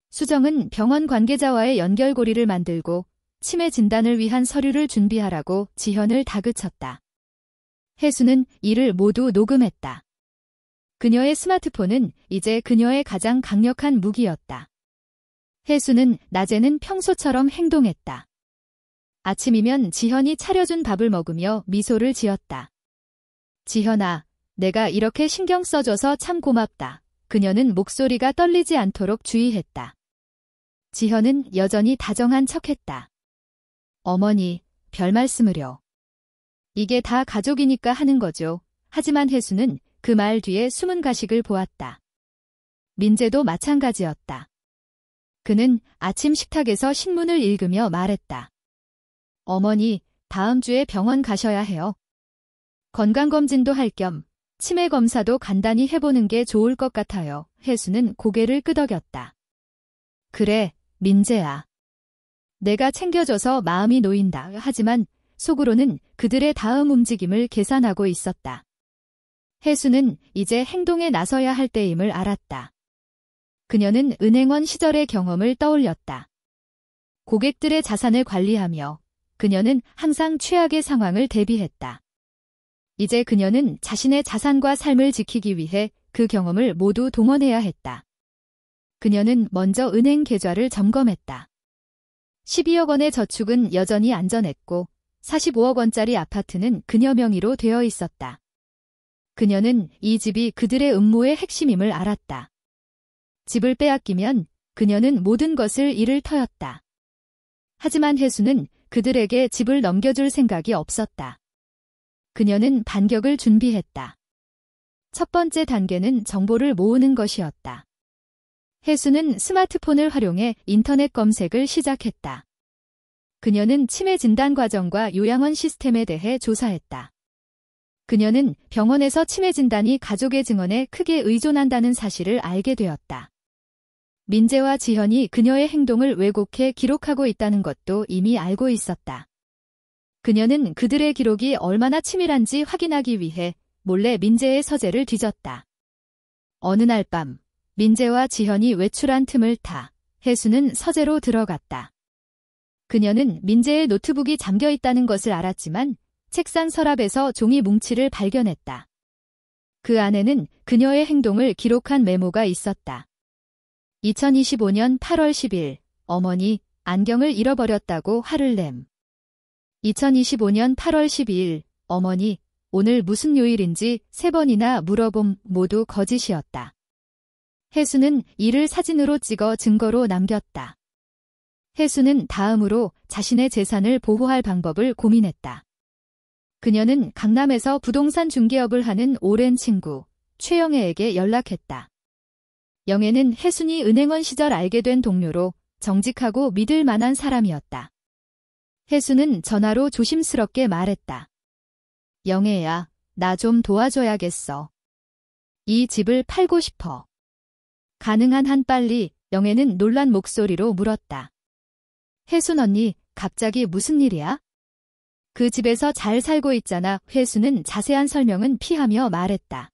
수정은 병원 관계자와의 연결고리를 만들고 치매 진단을 위한 서류를 준비하라고 지현을 다그쳤다. 혜수는 이를 모두 녹음했다. 그녀의 스마트폰은 이제 그녀의 가장 강력한 무기였다. 혜수는 낮에는 평소처럼 행동했다. 아침이면 지현이 차려준 밥을 먹으며 미소를 지었다. 지현아, 내가 이렇게 신경 써줘서 참 고맙다. 그녀는 목소리가 떨리지 않도록 주의했다. 지현은 여전히 다정한 척했다. 어머니, 별말씀을요. 이게 다 가족이니까 하는 거죠. 하지만 혜수는 그 말 뒤에 숨은 가식을 보았다. 민재도 마찬가지였다. 그는 아침 식탁에서 신문을 읽으며 말했다. 어머니, 다음 주에 병원 가셔야 해요. 건강검진도 할 겸 치매 검사도 간단히 해보는 게 좋을 것 같아요. 혜수는 고개를 끄덕였다. 그래, 민재야. 내가 챙겨줘서 마음이 놓인다. 하지만 속으로는 그들의 다음 움직임을 계산하고 있었다. 혜수는 이제 행동에 나서야 할 때임을 알았다. 그녀는 은행원 시절의 경험을 떠올렸다. 고객들의 자산을 관리하며 그녀는 항상 최악의 상황을 대비했다. 이제 그녀는 자신의 자산과 삶을 지키기 위해 그 경험을 모두 동원해야 했다. 그녀는 먼저 은행 계좌를 점검했다. 12억 원의 저축은 여전히 안전했고 45억 원짜리 아파트는 그녀 명의로 되어 있었다. 그녀는 이 집이 그들의 음모의 핵심임을 알았다. 집을 빼앗기면 그녀는 모든 것을 잃을 터였다. 하지만 혜수는 그들에게 집을 넘겨줄 생각이 없었다. 그녀는 반격을 준비했다. 첫 번째 단계는 정보를 모으는 것이었다. 혜수는 스마트폰을 활용해 인터넷 검색을 시작했다. 그녀는 치매 진단 과정과 요양원 시스템에 대해 조사했다. 그녀는 병원에서 치매 진단이 가족의 증언에 크게 의존한다는 사실을 알게 되었다. 민재와 지현이 그녀의 행동을 왜곡해 기록하고 있다는 것도 이미 알고 있었다. 그녀는 그들의 기록이 얼마나 치밀한지 확인하기 위해 몰래 민재의 서재를 뒤졌다. 어느 날 밤, 민재와 지현이 외출한 틈을 타 혜수는 서재로 들어갔다. 그녀는 민재의 노트북이 잠겨 있다는 것을 알았지만 책상 서랍에서 종이 뭉치를 발견했다. 그 안에는 그녀의 행동을 기록한 메모가 있었다. 2025년 8월 10일, 어머니, 안경을 잃어버렸다고 화를 냄. 2025년 8월 12일, 어머니, 오늘 무슨 요일인지 3번이나 물어봄. 모두 거짓이었다. 혜수는 이를 사진으로 찍어 증거로 남겼다. 혜수는 다음으로 자신의 재산을 보호할 방법을 고민했다. 그녀는 강남에서 부동산 중개업을 하는 오랜 친구, 최영애에게 연락했다. 영애는 혜순이 은행원 시절 알게 된 동료로 정직하고 믿을 만한 사람이었다. 혜수는 전화로 조심스럽게 말했다. 영애야, 나 좀 도와줘야겠어. 이 집을 팔고 싶어. 가능한 한 빨리. 영애는 놀란 목소리로 물었다. 혜순 언니, 갑자기 무슨 일이야? 그 집에서 잘 살고 있잖아. 혜수는 자세한 설명은 피하며 말했다.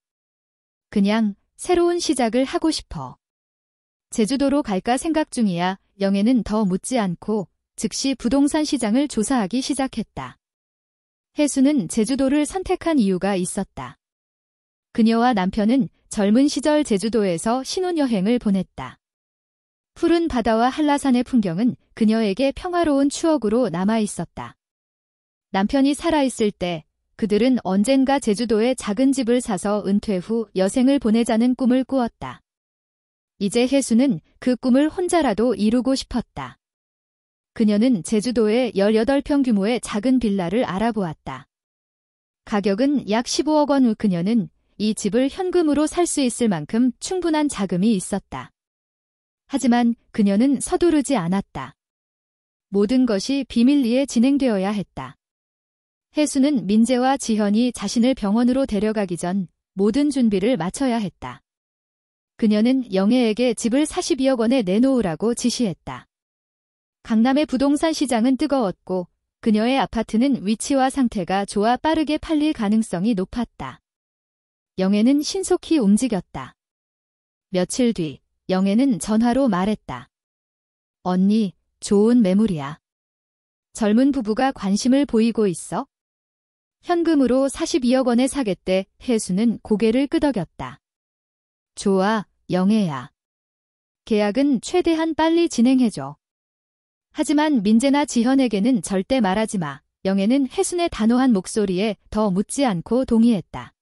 그냥 새로운 시작을 하고 싶어. 제주도로 갈까 생각 중이야. 영애는 더 묻지 않고 즉시 부동산 시장을 조사하기 시작했다. 혜수는 제주도를 선택한 이유가 있었다. 그녀와 남편은 젊은 시절 제주도에서 신혼여행을 보냈다. 푸른 바다와 한라산의 풍경은 그녀에게 평화로운 추억으로 남아 있었다. 남편이 살아있을 때 그들은 언젠가 제주도에 작은 집을 사서 은퇴 후 여생을 보내자는 꿈을 꾸었다. 이제 혜수는 그 꿈을 혼자라도 이루고 싶었다. 그녀는 제주도에 18평 규모의 작은 빌라를 알아보았다. 가격은 약 15억 원 후 그녀는 이 집을 현금으로 살 수 있을 만큼 충분한 자금이 있었다. 하지만 그녀는 서두르지 않았다. 모든 것이 비밀리에 진행되어야 했다. 혜수는 민재와 지현이 자신을 병원으로 데려가기 전 모든 준비를 마쳐야 했다. 그녀는 영애에게 집을 42억 원에 내놓으라고 지시했다. 강남의 부동산 시장은 뜨거웠고 그녀의 아파트는 위치와 상태가 좋아 빠르게 팔릴 가능성이 높았다. 영애는 신속히 움직였다. 며칠 뒤 영애는 전화로 말했다. 언니, 좋은 매물이야. 젊은 부부가 관심을 보이고 있어? 현금으로 42억 원에 사겠대. 혜수는 고개를 끄덕였다. 좋아, 영애야. 계약은 최대한 빨리 진행해줘. 하지만 민재나 지현에게는 절대 말하지 마. 영애는 혜순의 단호한 목소리에 더 묻지 않고 동의했다.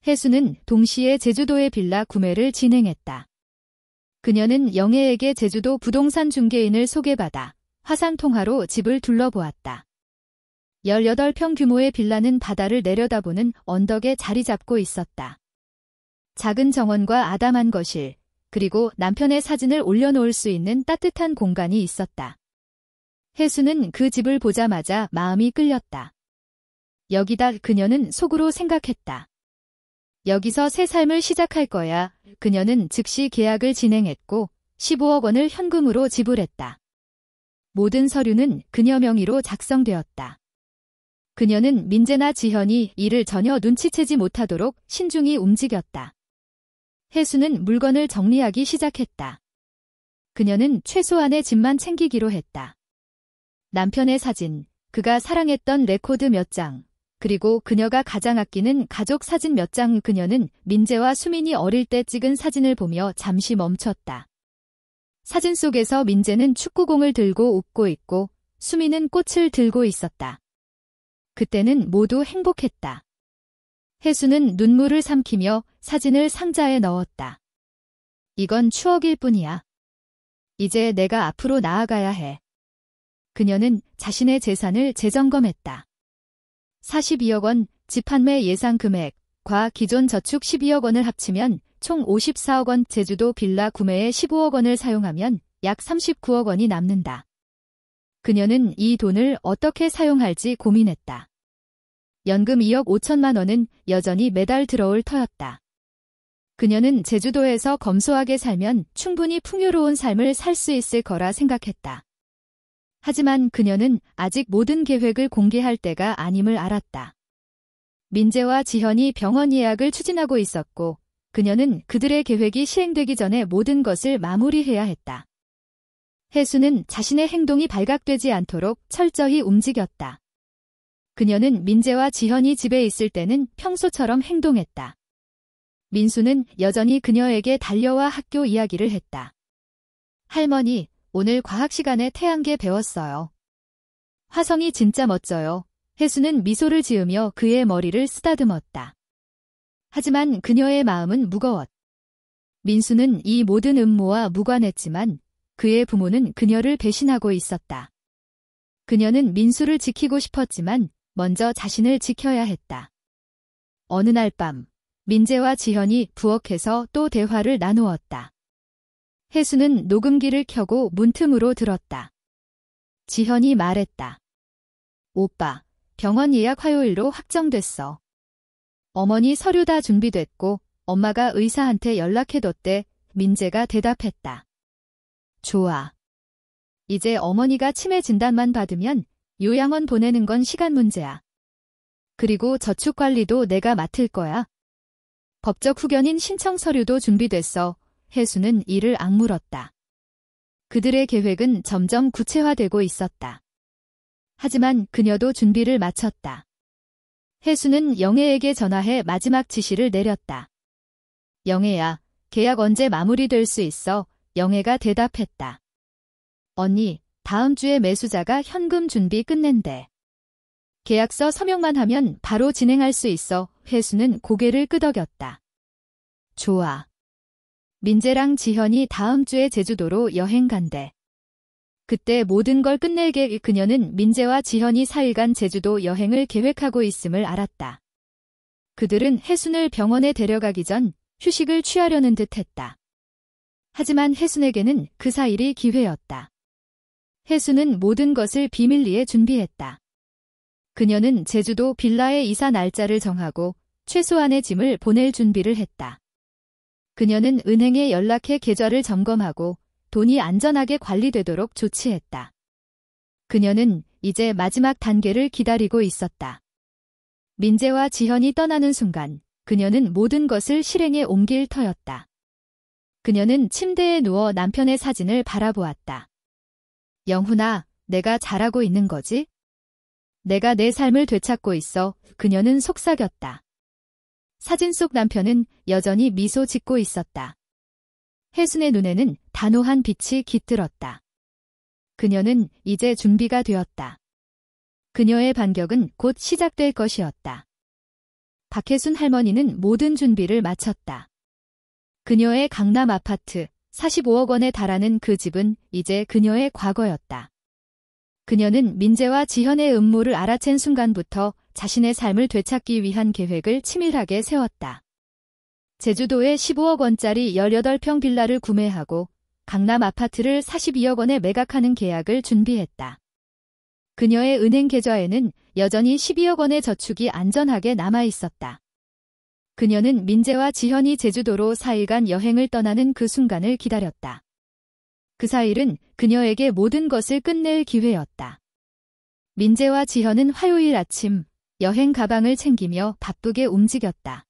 혜순은 동시에 제주도의 빌라 구매를 진행했다. 그녀는 영애에게 제주도 부동산 중개인을 소개받아 화상통화로 집을 둘러보았다. 18평 규모의 빌라는 바다를 내려다보는 언덕에 자리 잡고 있었다. 작은 정원과 아담한 거실, 그리고 남편의 사진을 올려놓을 수 있는 따뜻한 공간이 있었다. 혜수는 그 집을 보자마자 마음이 끌렸다. 여기다. 그녀는 속으로 생각했다. 여기서 새 삶을 시작할 거야. 그녀는 즉시 계약을 진행했고 15억 원을 현금으로 지불했다. 모든 서류는 그녀 명의로 작성되었다. 그녀는 민재나 지현이 이를 전혀 눈치채지 못하도록 신중히 움직였다. 혜수는 물건을 정리하기 시작했다. 그녀는 최소한의 짐만 챙기기로 했다. 남편의 사진, 그가 사랑했던 레코드 몇 장, 그리고 그녀가 가장 아끼는 가족 사진 몇 장. 그녀는 민재와 수민이 어릴 때 찍은 사진을 보며 잠시 멈췄다. 사진 속에서 민재는 축구공을 들고 웃고 있고 수민은 꽃을 들고 있었다. 그때는 모두 행복했다. 혜수는 눈물을 삼키며 사진을 상자에 넣었다. 이건 추억일 뿐이야. 이제 내가 앞으로 나아가야 해. 그녀는 자신의 재산을 재점검했다. 42억 원, 집 판매 예상 금액과 기존 저축 12억 원을 합치면 총 54억 원, 제주도 빌라 구매에 15억 원을 사용하면 약 39억 원이 남는다. 그녀는 이 돈을 어떻게 사용할지 고민했다. 연금 2억 5천만 원은 여전히 매달 들어올 터였다. 그녀는 제주도에서 검소하게 살면 충분히 풍요로운 삶을 살 수 있을 거라 생각했다. 하지만 그녀는 아직 모든 계획을 공개할 때가 아님을 알았다. 민재와 지현이 병원 예약을 추진하고 있었고 그녀는 그들의 계획이 시행되기 전에 모든 것을 마무리해야 했다. 혜수는 자신의 행동이 발각되지 않도록 철저히 움직였다. 그녀는 민재와 지현이 집에 있을 때는 평소처럼 행동했다. 민수는 여전히 그녀에게 달려와 학교 이야기를 했다. 할머니, 오늘 과학 시간에 태양계 배웠어요. 화성이 진짜 멋져요. 혜수는 미소를 지으며 그의 머리를 쓰다듬었다. 하지만 그녀의 마음은 무거웠다. 민수는 이 모든 음모와 무관했지만 그의 부모는 그녀를 배신하고 있었다. 그녀는 민수를 지키고 싶었지만 먼저 자신을 지켜야 했다. 어느 날 밤, 민재와 지현이 부엌에서 또 대화를 나누었다. 혜수는 녹음기를 켜고 문틈으로 들었다. 지현이 말했다. 오빠, 병원 예약 화요일로 확정됐어. 어머니 서류 다 준비됐고 엄마가 의사한테 연락해뒀대. 민재가 대답했다. 좋아. 이제 어머니가 치매 진단만 받으면 요양원 보내는 건 시간 문제야. 그리고 저축 관리도 내가 맡을 거야. 법적 후견인 신청 서류도 준비됐어. 혜수는 이를 악물었다. 그들의 계획은 점점 구체화되고 있었다. 하지만 그녀도 준비를 마쳤다. 혜수는 영애에게 전화해 마지막 지시를 내렸다. 영애야, 계약 언제 마무리될 수 있어? 영애가 대답했다. 언니, 다음 주에 매수자가 현금 준비 끝낸대. 계약서 서명만 하면 바로 진행할 수 있어. 혜수는 고개를 끄덕였다. 좋아. 민재랑 지현이 다음 주에 제주도로 여행 간대. 그때 모든 걸 끝낼게. 그녀는 민재와 지현이 4일간 제주도 여행을 계획하고 있음을 알았다. 그들은 혜순을 병원에 데려가기 전 휴식을 취하려는 듯 했다. 하지만 혜순에게는 그 4일이 기회였다. 혜순은 모든 것을 비밀리에 준비했다. 그녀는 제주도 빌라의 이사 날짜를 정하고 최소한의 짐을 보낼 준비를 했다. 그녀는 은행에 연락해 계좌를 점검하고 돈이 안전하게 관리되도록 조치했다. 그녀는 이제 마지막 단계를 기다리고 있었다. 민재와 지현이 떠나는 순간 그녀는 모든 것을 실행에 옮길 터였다. 그녀는 침대에 누워 남편의 사진을 바라보았다. 영훈아, 내가 잘하고 있는 거지? 내가 내 삶을 되찾고 있어. 그녀는 속삭였다. 사진 속 남편은 여전히 미소 짓고 있었다. 혜순의 눈에는 단호한 빛이 깃들었다. 그녀는 이제 준비가 되었다. 그녀의 반격은 곧 시작될 것이었다. 박혜순 할머니는 모든 준비를 마쳤다. 그녀의 강남 아파트 45억 원에 달하는 그 집은 이제 그녀의 과거였다. 그녀는 민재와 지현의 음모를 알아챈 순간부터 자신의 삶을 되찾기 위한 계획을 치밀하게 세웠다. 제주도에 15억 원짜리 18평 빌라를 구매하고 강남 아파트를 42억 원에 매각하는 계약을 준비했다. 그녀의 은행 계좌에는 여전히 12억 원의 저축이 안전하게 남아 있었다. 그녀는 민재와 지현이 제주도로 4일간 여행을 떠나는 그 순간을 기다렸다. 그 4일은 그녀에게 모든 것을 끝낼 기회였다. 민재와 지현은 화요일 아침 여행 가방을 챙기며 바쁘게 움직였다.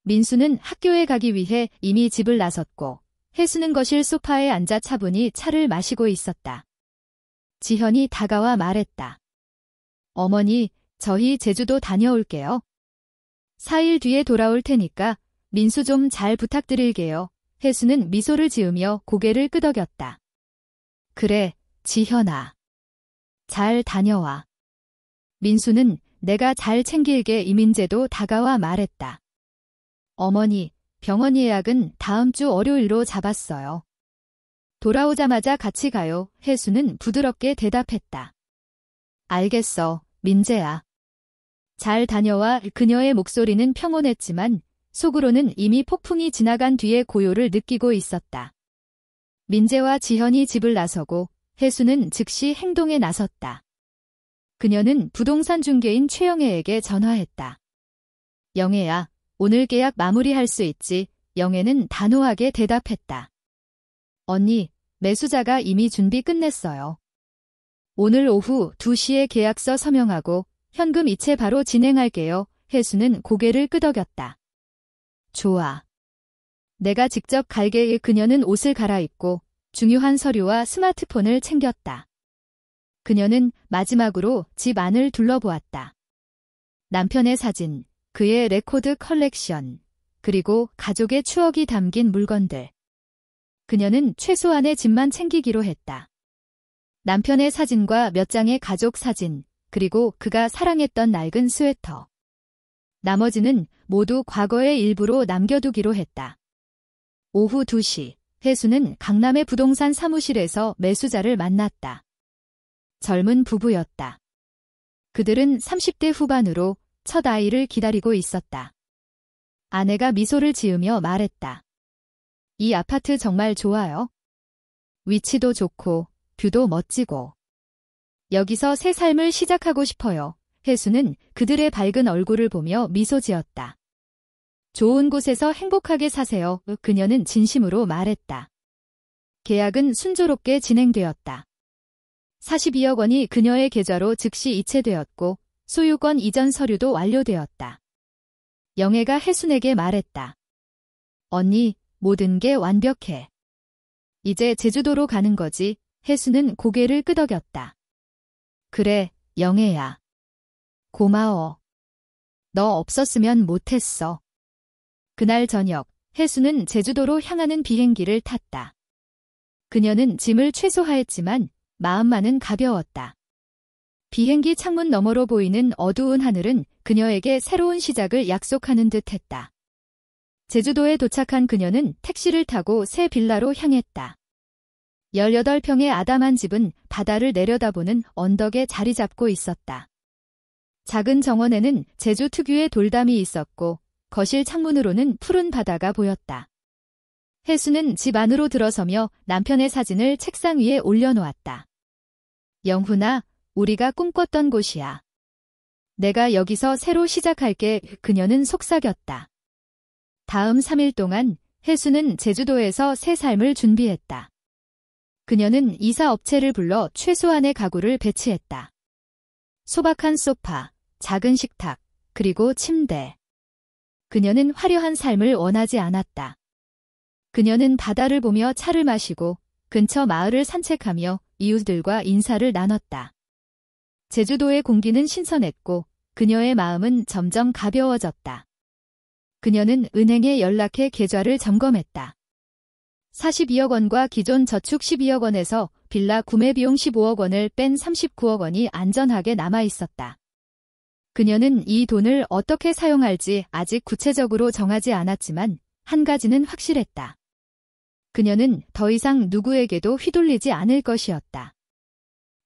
민수는 학교에 가기 위해 이미 집을 나섰고 혜수는 거실 소파에 앉아 차분히 차를 마시고 있었다. 지현이 다가와 말했다. 어머니, 저희 제주도 다녀올게요. 4일 뒤에 돌아올 테니까 민수 좀 잘 부탁드릴게요. 혜수는 미소를 지으며 고개를 끄덕였다. 그래, 지현아. 잘 다녀와. 민수는 내가 잘 챙길게. 이민재도 다가와 말했다. 어머니, 병원 예약은 다음 주 월요일로 잡았어요. 돌아오자마자 같이 가요. 혜수는 부드럽게 대답했다. 알겠어, 민재야. 잘 다녀와. 그녀의 목소리는 평온했지만 속으로는 이미 폭풍이 지나간 뒤의 고요를 느끼고 있었다. 민재와 지현이 집을 나서고 혜수는 즉시 행동에 나섰다. 그녀는 부동산 중개인 최영애에게 전화했다. 영애야, 오늘 계약 마무리할 수 있지? 영애는 단호하게 대답했다. 언니, 매수자가 이미 준비 끝냈어요. 오늘 오후 2시에 계약서 서명하고 현금 이체 바로 진행할게요. 혜수는 고개를 끄덕였다. 좋아. 내가 직접 갈게. 그녀는 옷을 갈아입고 중요한 서류와 스마트폰을 챙겼다. 그녀는 마지막으로 집 안을 둘러보았다. 남편의 사진, 그의 레코드 컬렉션, 그리고 가족의 추억이 담긴 물건들. 그녀는 최소한의 짐만 챙기기로 했다. 남편의 사진과 몇 장의 가족 사진, 그리고 그가 사랑했던 낡은 스웨터. 나머지는 모두 과거의 일부로 남겨두기로 했다. 오후 2시, 혜수는 강남의 부동산 사무실에서 매수자를 만났다. 젊은 부부였다. 그들은 30대 후반으로 첫 아이를 기다리고 있었다. 아내가 미소를 지으며 말했다. 이 아파트 정말 좋아요. 위치도 좋고 뷰도 멋지고. 여기서 새 삶을 시작하고 싶어요. 혜수는 그들의 밝은 얼굴을 보며 미소 지었다. 좋은 곳에서 행복하게 사세요. 그녀는 진심으로 말했다. 계약은 순조롭게 진행되었다. 42억 원이 그녀의 계좌로 즉시 이체되었고 소유권 이전 서류도 완료되었다. 영애가 혜순에게 말했다. 언니, 모든 게 완벽해. 이제 제주도로 가는 거지. 혜순은 고개를 끄덕였다. 그래, 영애야. 고마워. 너 없었으면 못했어. 그날 저녁, 혜수는 제주도로 향하는 비행기를 탔다. 그녀는 짐을 최소화했지만 마음만은 가벼웠다. 비행기 창문 너머로 보이는 어두운 하늘은 그녀에게 새로운 시작을 약속하는 듯 했다. 제주도에 도착한 그녀는 택시를 타고 새 빌라로 향했다. 18평의 아담한 집은 바다를 내려다보는 언덕에 자리 잡고 있었다. 작은 정원에는 제주 특유의 돌담이 있었고 거실 창문으로는 푸른 바다가 보였다. 혜수는 집 안으로 들어서며 남편의 사진을 책상 위에 올려놓았다. 영훈아, 우리가 꿈꿨던 곳이야. 내가 여기서 새로 시작할게. 그녀는 속삭였다. 다음 3일 동안 혜수는 제주도에서 새 삶을 준비했다. 그녀는 이사업체를 불러 최소한의 가구를 배치했다. 소박한 소파, 작은 식탁, 그리고 침대. 그녀는 화려한 삶을 원하지 않았다. 그녀는 바다를 보며 차를 마시고 근처 마을을 산책하며 이웃들과 인사를 나눴다. 제주도의 공기는 신선했고 그녀의 마음은 점점 가벼워졌다. 그녀는 은행에 연락해 계좌를 점검했다. 42억 원과 기존 저축 12억 원에서 빌라 구매 비용 15억 원을 뺀 39억 원이 안전하게 남아 있었다. 그녀는 이 돈을 어떻게 사용할지 아직 구체적으로 정하지 않았지만 한 가지는 확실했다. 그녀는 더 이상 누구에게도 휘둘리지 않을 것이었다.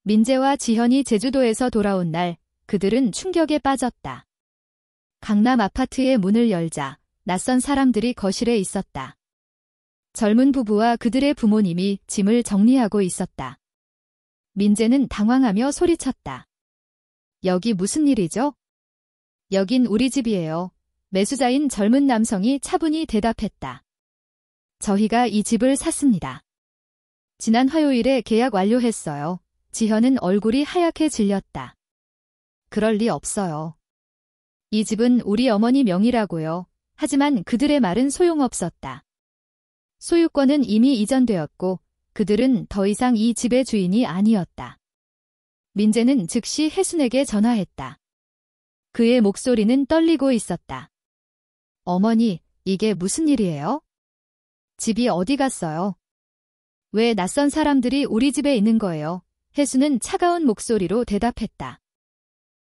민재와 지현이 제주도에서 돌아온 날 그들은 충격에 빠졌다. 강남 아파트의 문을 열자 낯선 사람들이 거실에 있었다. 젊은 부부와 그들의 부모님이 짐을 정리하고 있었다. 민재는 당황하며 소리쳤다. 여기 무슨 일이죠? 여긴 우리 집이에요. 매수자인 젊은 남성이 차분히 대답했다. 저희가 이 집을 샀습니다. 지난 화요일에 계약 완료했어요. 지현은 얼굴이 하얗게 질렸다. 그럴 리 없어요. 이 집은 우리 어머니 명의라고요. 하지만 그들의 말은 소용없었다. 소유권은 이미 이전되었고 그들은 더 이상 이 집의 주인이 아니었다. 민재는 즉시 혜순에게 전화했다. 그의 목소리는 떨리고 있었다. 어머니, 이게 무슨 일이에요? 집이 어디 갔어요? 왜 낯선 사람들이 우리 집에 있는 거예요? 혜수는 차가운 목소리로 대답했다.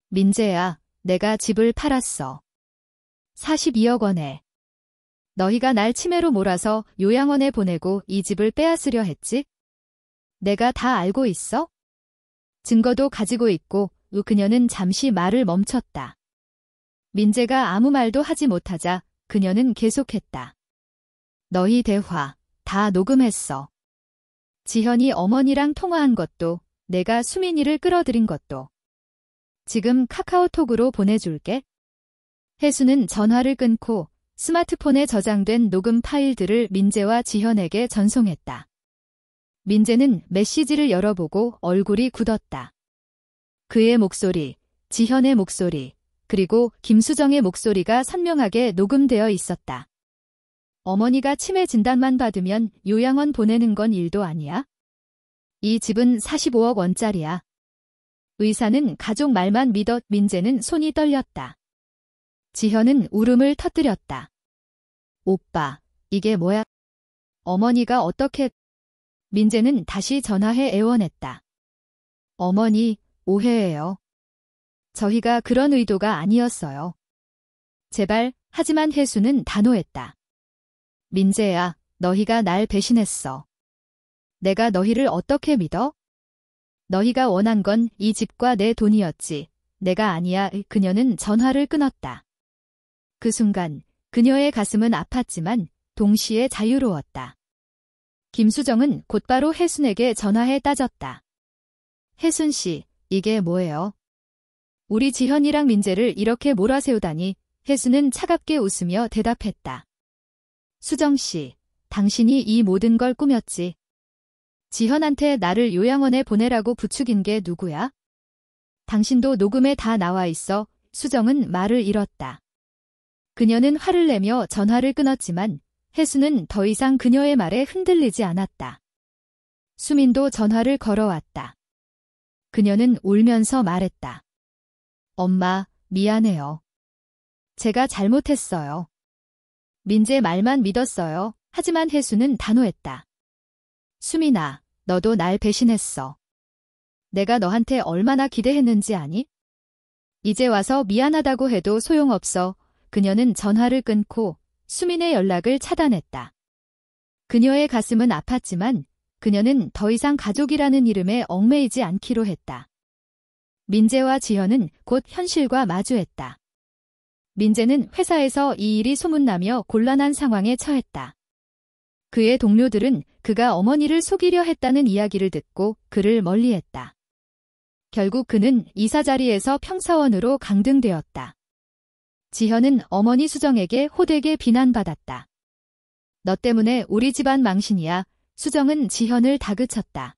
민재야, 내가 집을 팔았어. 42억 원에. 너희가 날 치매로 몰아서 요양원에 보내고 이 집을 빼앗으려 했지? 내가 다 알고 있어? 증거도 가지고 있고. 그녀는 잠시 말을 멈췄다. 민재가 아무 말도 하지 못하자 그녀는 계속했다. 너희 대화 다 녹음했어. 지현이 어머니랑 통화한 것도, 내가 수민이를 끌어들인 것도. 지금 카카오톡으로 보내줄게. 혜수는 전화를 끊고 스마트폰에 저장된 녹음 파일들을 민재와 지현에게 전송했다. 민재는 메시지를 열어보고 얼굴이 굳었다. 그의 목소리, 지현의 목소리, 그리고 김수정의 목소리가 선명하게 녹음되어 있었다. 어머니가 치매 진단만 받으면 요양원 보내는 건 일도 아니야? 이 집은 45억 원짜리야. 의사는 가족 말만 믿었. 민재는 손이 떨렸다. 지현은 울음을 터뜨렸다. 오빠, 이게 뭐야? 어머니가 어떻게... 민재는 다시 전화해 애원했다. 어머니, 오해예요. 저희가 그런 의도가 아니었어요. 제발. 하지만 혜수는 단호했다. 민재야, 너희가 날 배신했어. 내가 너희를 어떻게 믿어? 너희가 원한 건 이 집과 내 돈이었지. 내가 아니야. 그녀는 전화를 끊었다. 그 순간 그녀의 가슴은 아팠지만 동시에 자유로웠다. 김수정은 곧바로 혜순에게 전화해 따졌다. 혜순 씨, 이게 뭐예요? 우리 지현이랑 민재를 이렇게 몰아세우다니. 혜순은 차갑게 웃으며 대답했다. 수정 씨, 당신이 이 모든 걸 꾸몄지. 지현한테 나를 요양원에 보내라고 부추긴 게 누구야? 당신도 녹음에 다 나와 있어. 수정은 말을 잃었다. 그녀는 화를 내며 전화를 끊었지만 혜수는 더 이상 그녀의 말에 흔들리지 않았다. 수민도 전화를 걸어왔다. 그녀는 울면서 말했다. 엄마, 미안해요. 제가 잘못했어요. 민재 말만 믿었어요. 하지만 혜수는 단호했다. 수민아, 너도 날 배신했어. 내가 너한테 얼마나 기대했는지 아니? 이제 와서 미안하다고 해도 소용없어. 그녀는 전화를 끊고 수민의 연락을 차단했다. 그녀의 가슴은 아팠지만 그녀는 더 이상 가족이라는 이름에 얽매이지 않기로 했다. 민재와 지현은 곧 현실과 마주했다. 민재는 회사에서 이 일이 소문나며 곤란한 상황에 처했다. 그의 동료들은 그가 어머니를 속이려 했다는 이야기를 듣고 그를 멀리했다. 결국 그는 이사 자리에서 평사원으로 강등되었다. 지현은 어머니 수정에게 호되게 비난받았다. 너 때문에 우리 집안 망신이야. 수정은 지현을 다그쳤다.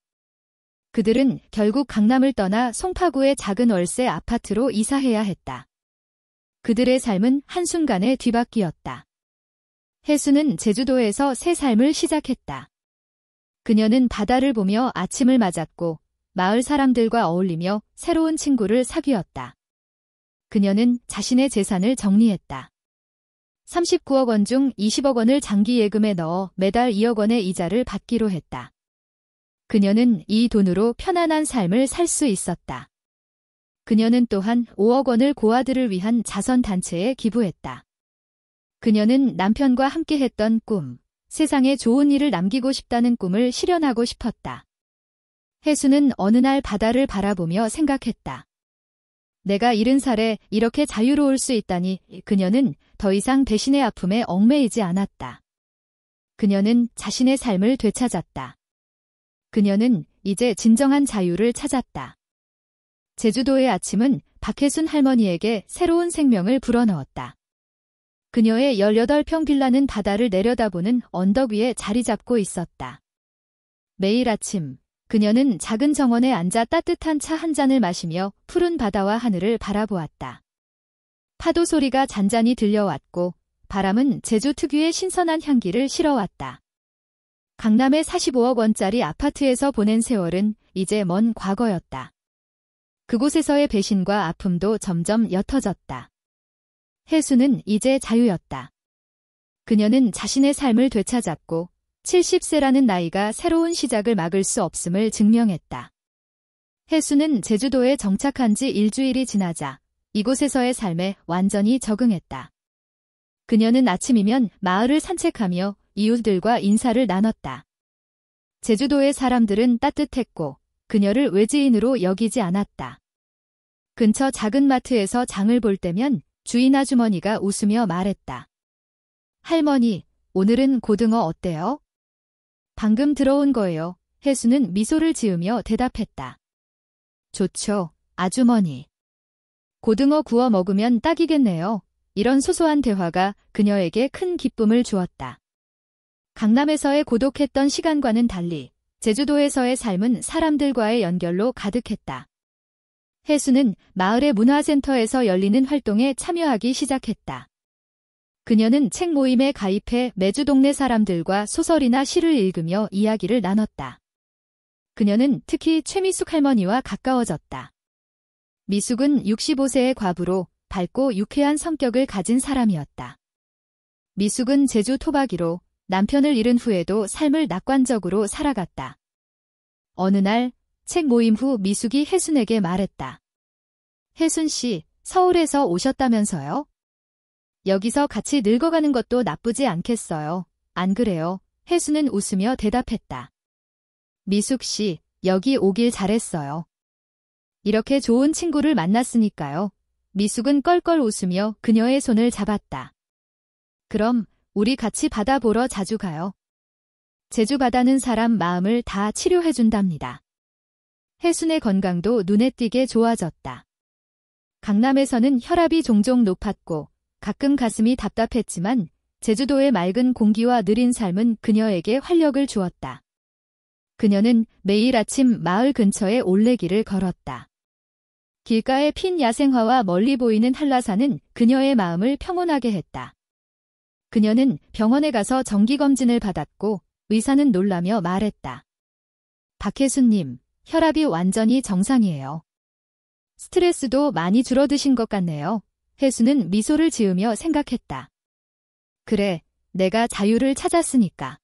그들은 결국 강남을 떠나 송파구의 작은 월세 아파트로 이사해야 했다. 그들의 삶은 한순간에 뒤바뀌었다. 혜수는 제주도에서 새 삶을 시작했다. 그녀는 바다를 보며 아침을 맞았고 마을 사람들과 어울리며 새로운 친구를 사귀었다. 그녀는 자신의 재산을 정리했다. 39억 원 중 20억 원을 장기 예금에 넣어 매달 2억 원의 이자를 받기로 했다. 그녀는 이 돈으로 편안한 삶을 살 수 있었다. 그녀는 또한 5억 원을 고아들을 위한 자선단체에 기부했다. 그녀는 남편과 함께했던 꿈, 세상에 좋은 일을 남기고 싶다는 꿈을 실현하고 싶었다. 혜수는 어느 날 바다를 바라보며 생각했다. 내가 70살에 이렇게 자유로울 수 있다니. 그녀는 더 이상 배신의 아픔에 얽매이지 않았다. 그녀는 자신의 삶을 되찾았다. 그녀는 이제 진정한 자유를 찾았다. 제주도의 아침은 박혜순 할머니에게 새로운 생명을 불어넣었다. 그녀의 18평 빌라는 바다를 내려다보는 언덕 위에 자리 잡고 있었다. 매일 아침 그녀는 작은 정원에 앉아 따뜻한 차 한 잔을 마시며 푸른 바다와 하늘을 바라보았다. 파도 소리가 잔잔히 들려왔고 바람은 제주 특유의 신선한 향기를 실어왔다. 강남의 45억 원짜리 아파트에서 보낸 세월은 이제 먼 과거였다. 그곳에서의 배신과 아픔도 점점 옅어졌다. 혜수는 이제 자유였다. 그녀는 자신의 삶을 되찾았고 70세라는 나이가 새로운 시작을 막을 수 없음을 증명했다. 혜수는 제주도에 정착한 지 일주일이 지나자 이곳에서의 삶에 완전히 적응했다. 그녀는 아침이면 마을을 산책하며 이웃들과 인사를 나눴다. 제주도의 사람들은 따뜻했고 그녀를 외지인으로 여기지 않았다. 근처 작은 마트에서 장을 볼 때면 주인 아주머니가 웃으며 말했다. 할머니, 오늘은 고등어 어때요? 방금 들어온 거예요. 혜수는 미소를 지으며 대답했다. 좋죠, 아주머니. 고등어 구워 먹으면 딱이겠네요. 이런 소소한 대화가 그녀에게 큰 기쁨을 주었다. 강남에서의 고독했던 시간과는 달리 제주도에서의 삶은 사람들과의 연결로 가득했다. 혜수는 마을의 문화센터에서 열리는 활동에 참여하기 시작했다. 그녀는 책 모임에 가입해 매주 동네 사람들과 소설이나 시를 읽으며 이야기를 나눴다. 그녀는 특히 최미숙 할머니와 가까워졌다. 미숙은 65세의 과부로 밝고 유쾌한 성격을 가진 사람이었다. 미숙은 제주 토박이로 남편을 잃은 후에도 삶을 낙관적으로 살아갔다. 어느 날 책 모임 후 미숙이 혜순에게 말했다. 혜순 씨, 서울에서 오셨다면서요? 여기서 같이 늙어가는 것도 나쁘지 않겠어요. 안 그래요? 혜순은 웃으며 대답했다. 미숙 씨, 여기 오길 잘했어요. 이렇게 좋은 친구를 만났으니까요. 미숙은 껄껄 웃으며 그녀의 손을 잡았다. 그럼 우리 같이 바다 보러 자주 가요. 제주 바다는 사람 마음을 다 치료해준답니다. 혜순의 건강도 눈에 띄게 좋아졌다. 강남에서는 혈압이 종종 높았고 가끔 가슴이 답답했지만 제주도의 맑은 공기와 느린 삶은 그녀에게 활력을 주었다. 그녀는 매일 아침 마을 근처에 올레길을 걸었다. 길가에 핀 야생화와 멀리 보이는 한라산은 그녀의 마음을 평온하게 했다. 그녀는 병원에 가서 정기검진을 받았고 의사는 놀라며 말했다. 박혜순님, 혈압이 완전히 정상이에요. 스트레스도 많이 줄어드신 것 같네요. 혜수는 미소를 지으며 생각했다. 그래, 내가 자유를 찾았으니까.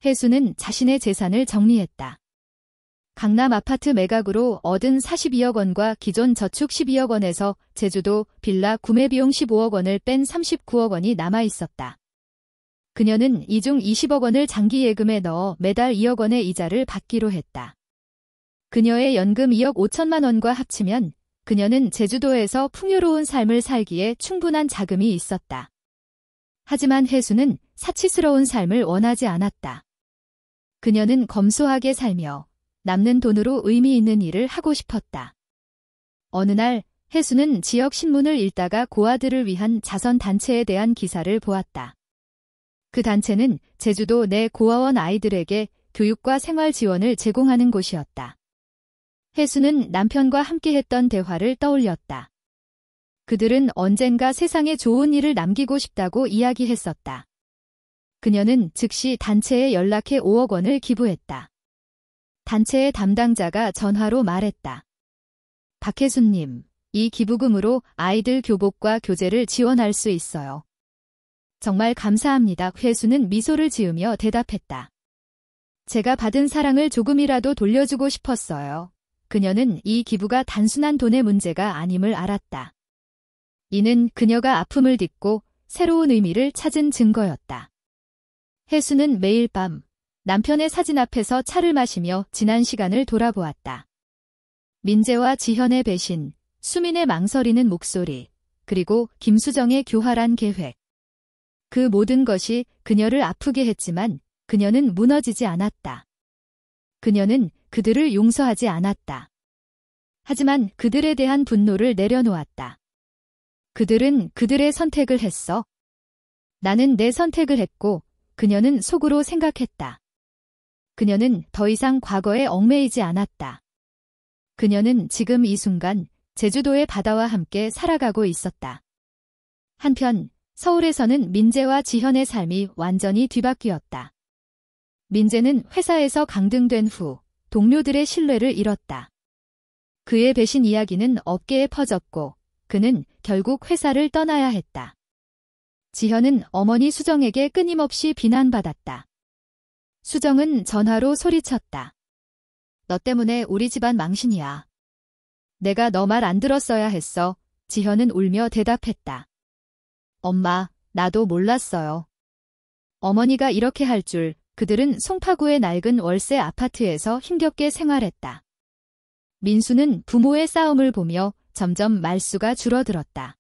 혜수는 자신의 재산을 정리했다. 강남 아파트 매각으로 얻은 42억 원과 기존 저축 12억 원에서 제주도 빌라 구매 비용 15억 원을 뺀 39억 원이 남아 있었다. 그녀는 이 중 20억 원을 장기 예금에 넣어 매달 2억 원의 이자를 받기로 했다. 그녀의 연금 2억 5천만 원과 합치면 그녀는 제주도에서 풍요로운 삶을 살기에 충분한 자금이 있었다. 하지만 혜수는 사치스러운 삶을 원하지 않았다. 그녀는 검소하게 살며 남는 돈으로 의미 있는 일을 하고 싶었다. 어느 날 혜수는 지역 신문을 읽다가 고아들을 위한 자선단체에 대한 기사를 보았다. 그 단체는 제주도 내 고아원 아이들에게 교육과 생활 지원을 제공하는 곳이었다. 혜수는 남편과 함께했던 대화를 떠올렸다. 그들은 언젠가 세상에 좋은 일을 남기고 싶다고 이야기했었다. 그녀는 즉시 단체에 연락해 5억 원을 기부했다. 단체의 담당자가 전화로 말했다. 박혜수님, 이 기부금으로 아이들 교복과 교재를 지원할 수 있어요. 정말 감사합니다. 혜수는 미소를 지으며 대답했다. 제가 받은 사랑을 조금이라도 돌려주고 싶었어요. 그녀는 이 기부가 단순한 돈의 문제가 아님을 알았다. 이는 그녀가 아픔을 딛고 새로운 의미를 찾은 증거였다. 혜수는 매일 밤 남편의 사진 앞에서 차를 마시며 지난 시간을 돌아보았다. 민재와 지현의 배신, 수민의 망설이는 목소리, 그리고 김수정의 교활한 계획. 그 모든 것이 그녀를 아프게 했지만 그녀는 무너지지 않았다. 그녀는 그들을 용서하지 않았다. 하지만 그들에 대한 분노를 내려놓았다. 그들은 그들의 선택을 했어. 나는 내 선택을 했고 그녀는 속으로 생각했다. 그녀는 더 이상 과거에 얽매이지 않았다. 그녀는 지금 이 순간 제주도의 바다와 함께 살아가고 있었다. 한편 서울에서는 민재와 지현의 삶이 완전히 뒤바뀌었다. 민재는 회사에서 강등된 후 동료들의 신뢰를 잃었다. 그의 배신 이야기는 업계에 퍼졌고 그는 결국 회사를 떠나야 했다. 지현은 어머니 수정에게 끊임없이 비난받았다. 수정은 전화로 소리쳤다. 너 때문에 우리 집안 망신이야. 내가 너 말 안 들었어야 했어. 지현은 울며 대답했다. 엄마, 나도 몰랐어요. 어머니가 이렇게 할 줄. 그들은 송파구의 낡은 월세 아파트에서 힘겹게 생활했다. 민수는 부모의 싸움을 보며 점점 말수가 줄어들었다.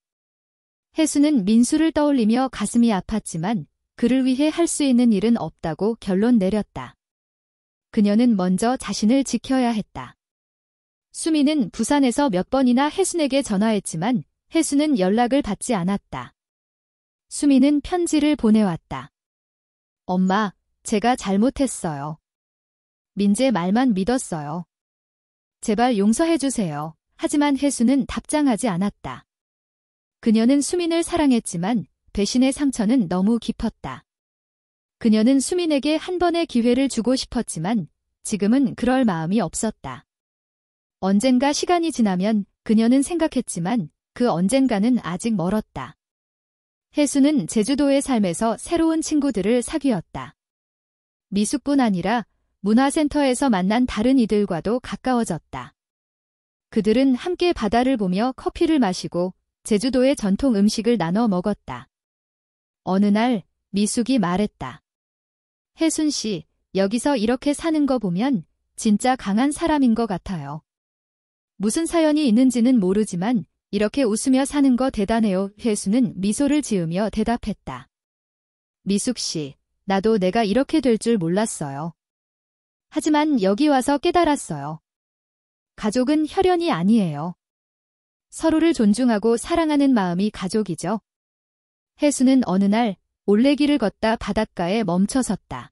혜수는 민수를 떠올리며 가슴이 아팠지만 그를 위해 할 수 있는 일은 없다고 결론 내렸다. 그녀는 먼저 자신을 지켜야 했다. 수미는 부산에서 몇 번이나 혜순에게 전화했지만 혜수는 연락을 받지 않았다. 수미는 편지를 보내왔다. 엄마, 제가 잘못했어요. 민재 말만 믿었어요. 제발 용서해주세요. 하지만 혜수는 답장하지 않았다. 그녀는 수민을 사랑했지만 배신의 상처는 너무 깊었다. 그녀는 수민에게 한 번의 기회를 주고 싶었지만 지금은 그럴 마음이 없었다. 언젠가 시간이 지나면 그녀는 생각했지만 그 언젠가는 아직 멀었다. 혜수는 제주도의 삶에서 새로운 친구들을 사귀었다. 미숙뿐 아니라 문화센터에서 만난 다른 이들과도 가까워졌다. 그들은 함께 바다를 보며 커피를 마시고 제주도의 전통 음식을 나눠 먹었다. 어느 날 미숙이 말했다. 혜순 씨, 여기서 이렇게 사는 거 보면 진짜 강한 사람인 것 같아요. 무슨 사연이 있는지는 모르지만 이렇게 웃으며 사는 거 대단해요. 혜수는 미소를 지으며 대답했다. 미숙 씨, 나도 내가 이렇게 될 줄 몰랐어요. 하지만 여기 와서 깨달았어요. 가족은 혈연이 아니에요. 서로를 존중하고 사랑하는 마음이 가족이죠. 혜수는 어느 날 올레길을 걷다 바닷가에 멈춰섰다.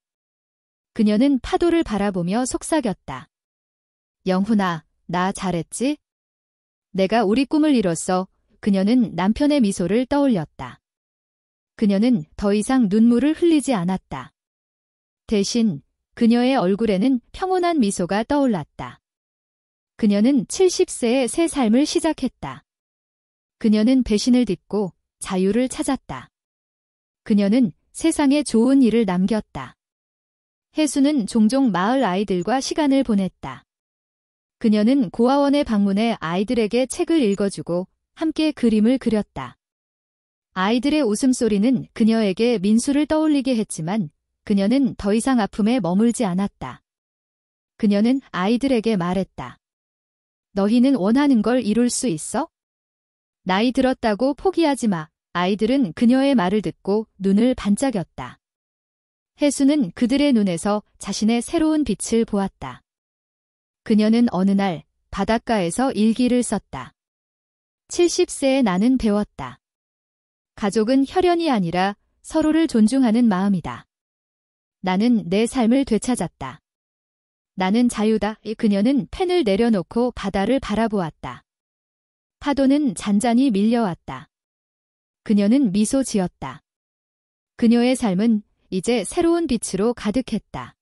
그녀는 파도를 바라보며 속삭였다. 영훈아, 나 잘했지? 내가 우리 꿈을 이뤘어. 그녀는 남편의 미소를 떠올렸다. 그녀는 더 이상 눈물을 흘리지 않았다. 대신 그녀의 얼굴에는 평온한 미소가 떠올랐다. 그녀는 70세의 새 삶을 시작했다. 그녀는 배신을 딛고 자유를 찾았다. 그녀는 세상에 좋은 일을 남겼다. 혜수는 종종 마을 아이들과 시간을 보냈다. 그녀는 고아원에 방문해 아이들에게 책을 읽어주고 함께 그림을 그렸다. 아이들의 웃음소리는 그녀에게 민수를 떠올리게 했지만 그녀는 더 이상 아픔에 머물지 않았다. 그녀는 아이들에게 말했다. 너희는 원하는 걸 이룰 수 있어? 나이 들었다고 포기하지 마. 아이들은 그녀의 말을 듣고 눈을 반짝였다. 혜수는 그들의 눈에서 자신의 새로운 빛을 보았다. 그녀는 어느 날 바닷가에서 일기를 썼다. 70세의 나는 배웠다. 가족은 혈연이 아니라 서로를 존중하는 마음이다. 나는 내 삶을 되찾았다. 나는 자유다. 그녀는 펜을 내려놓고 바다를 바라보았다. 파도는 잔잔히 밀려왔다. 그녀는 미소 지었다. 그녀의 삶은 이제 새로운 빛으로 가득했다.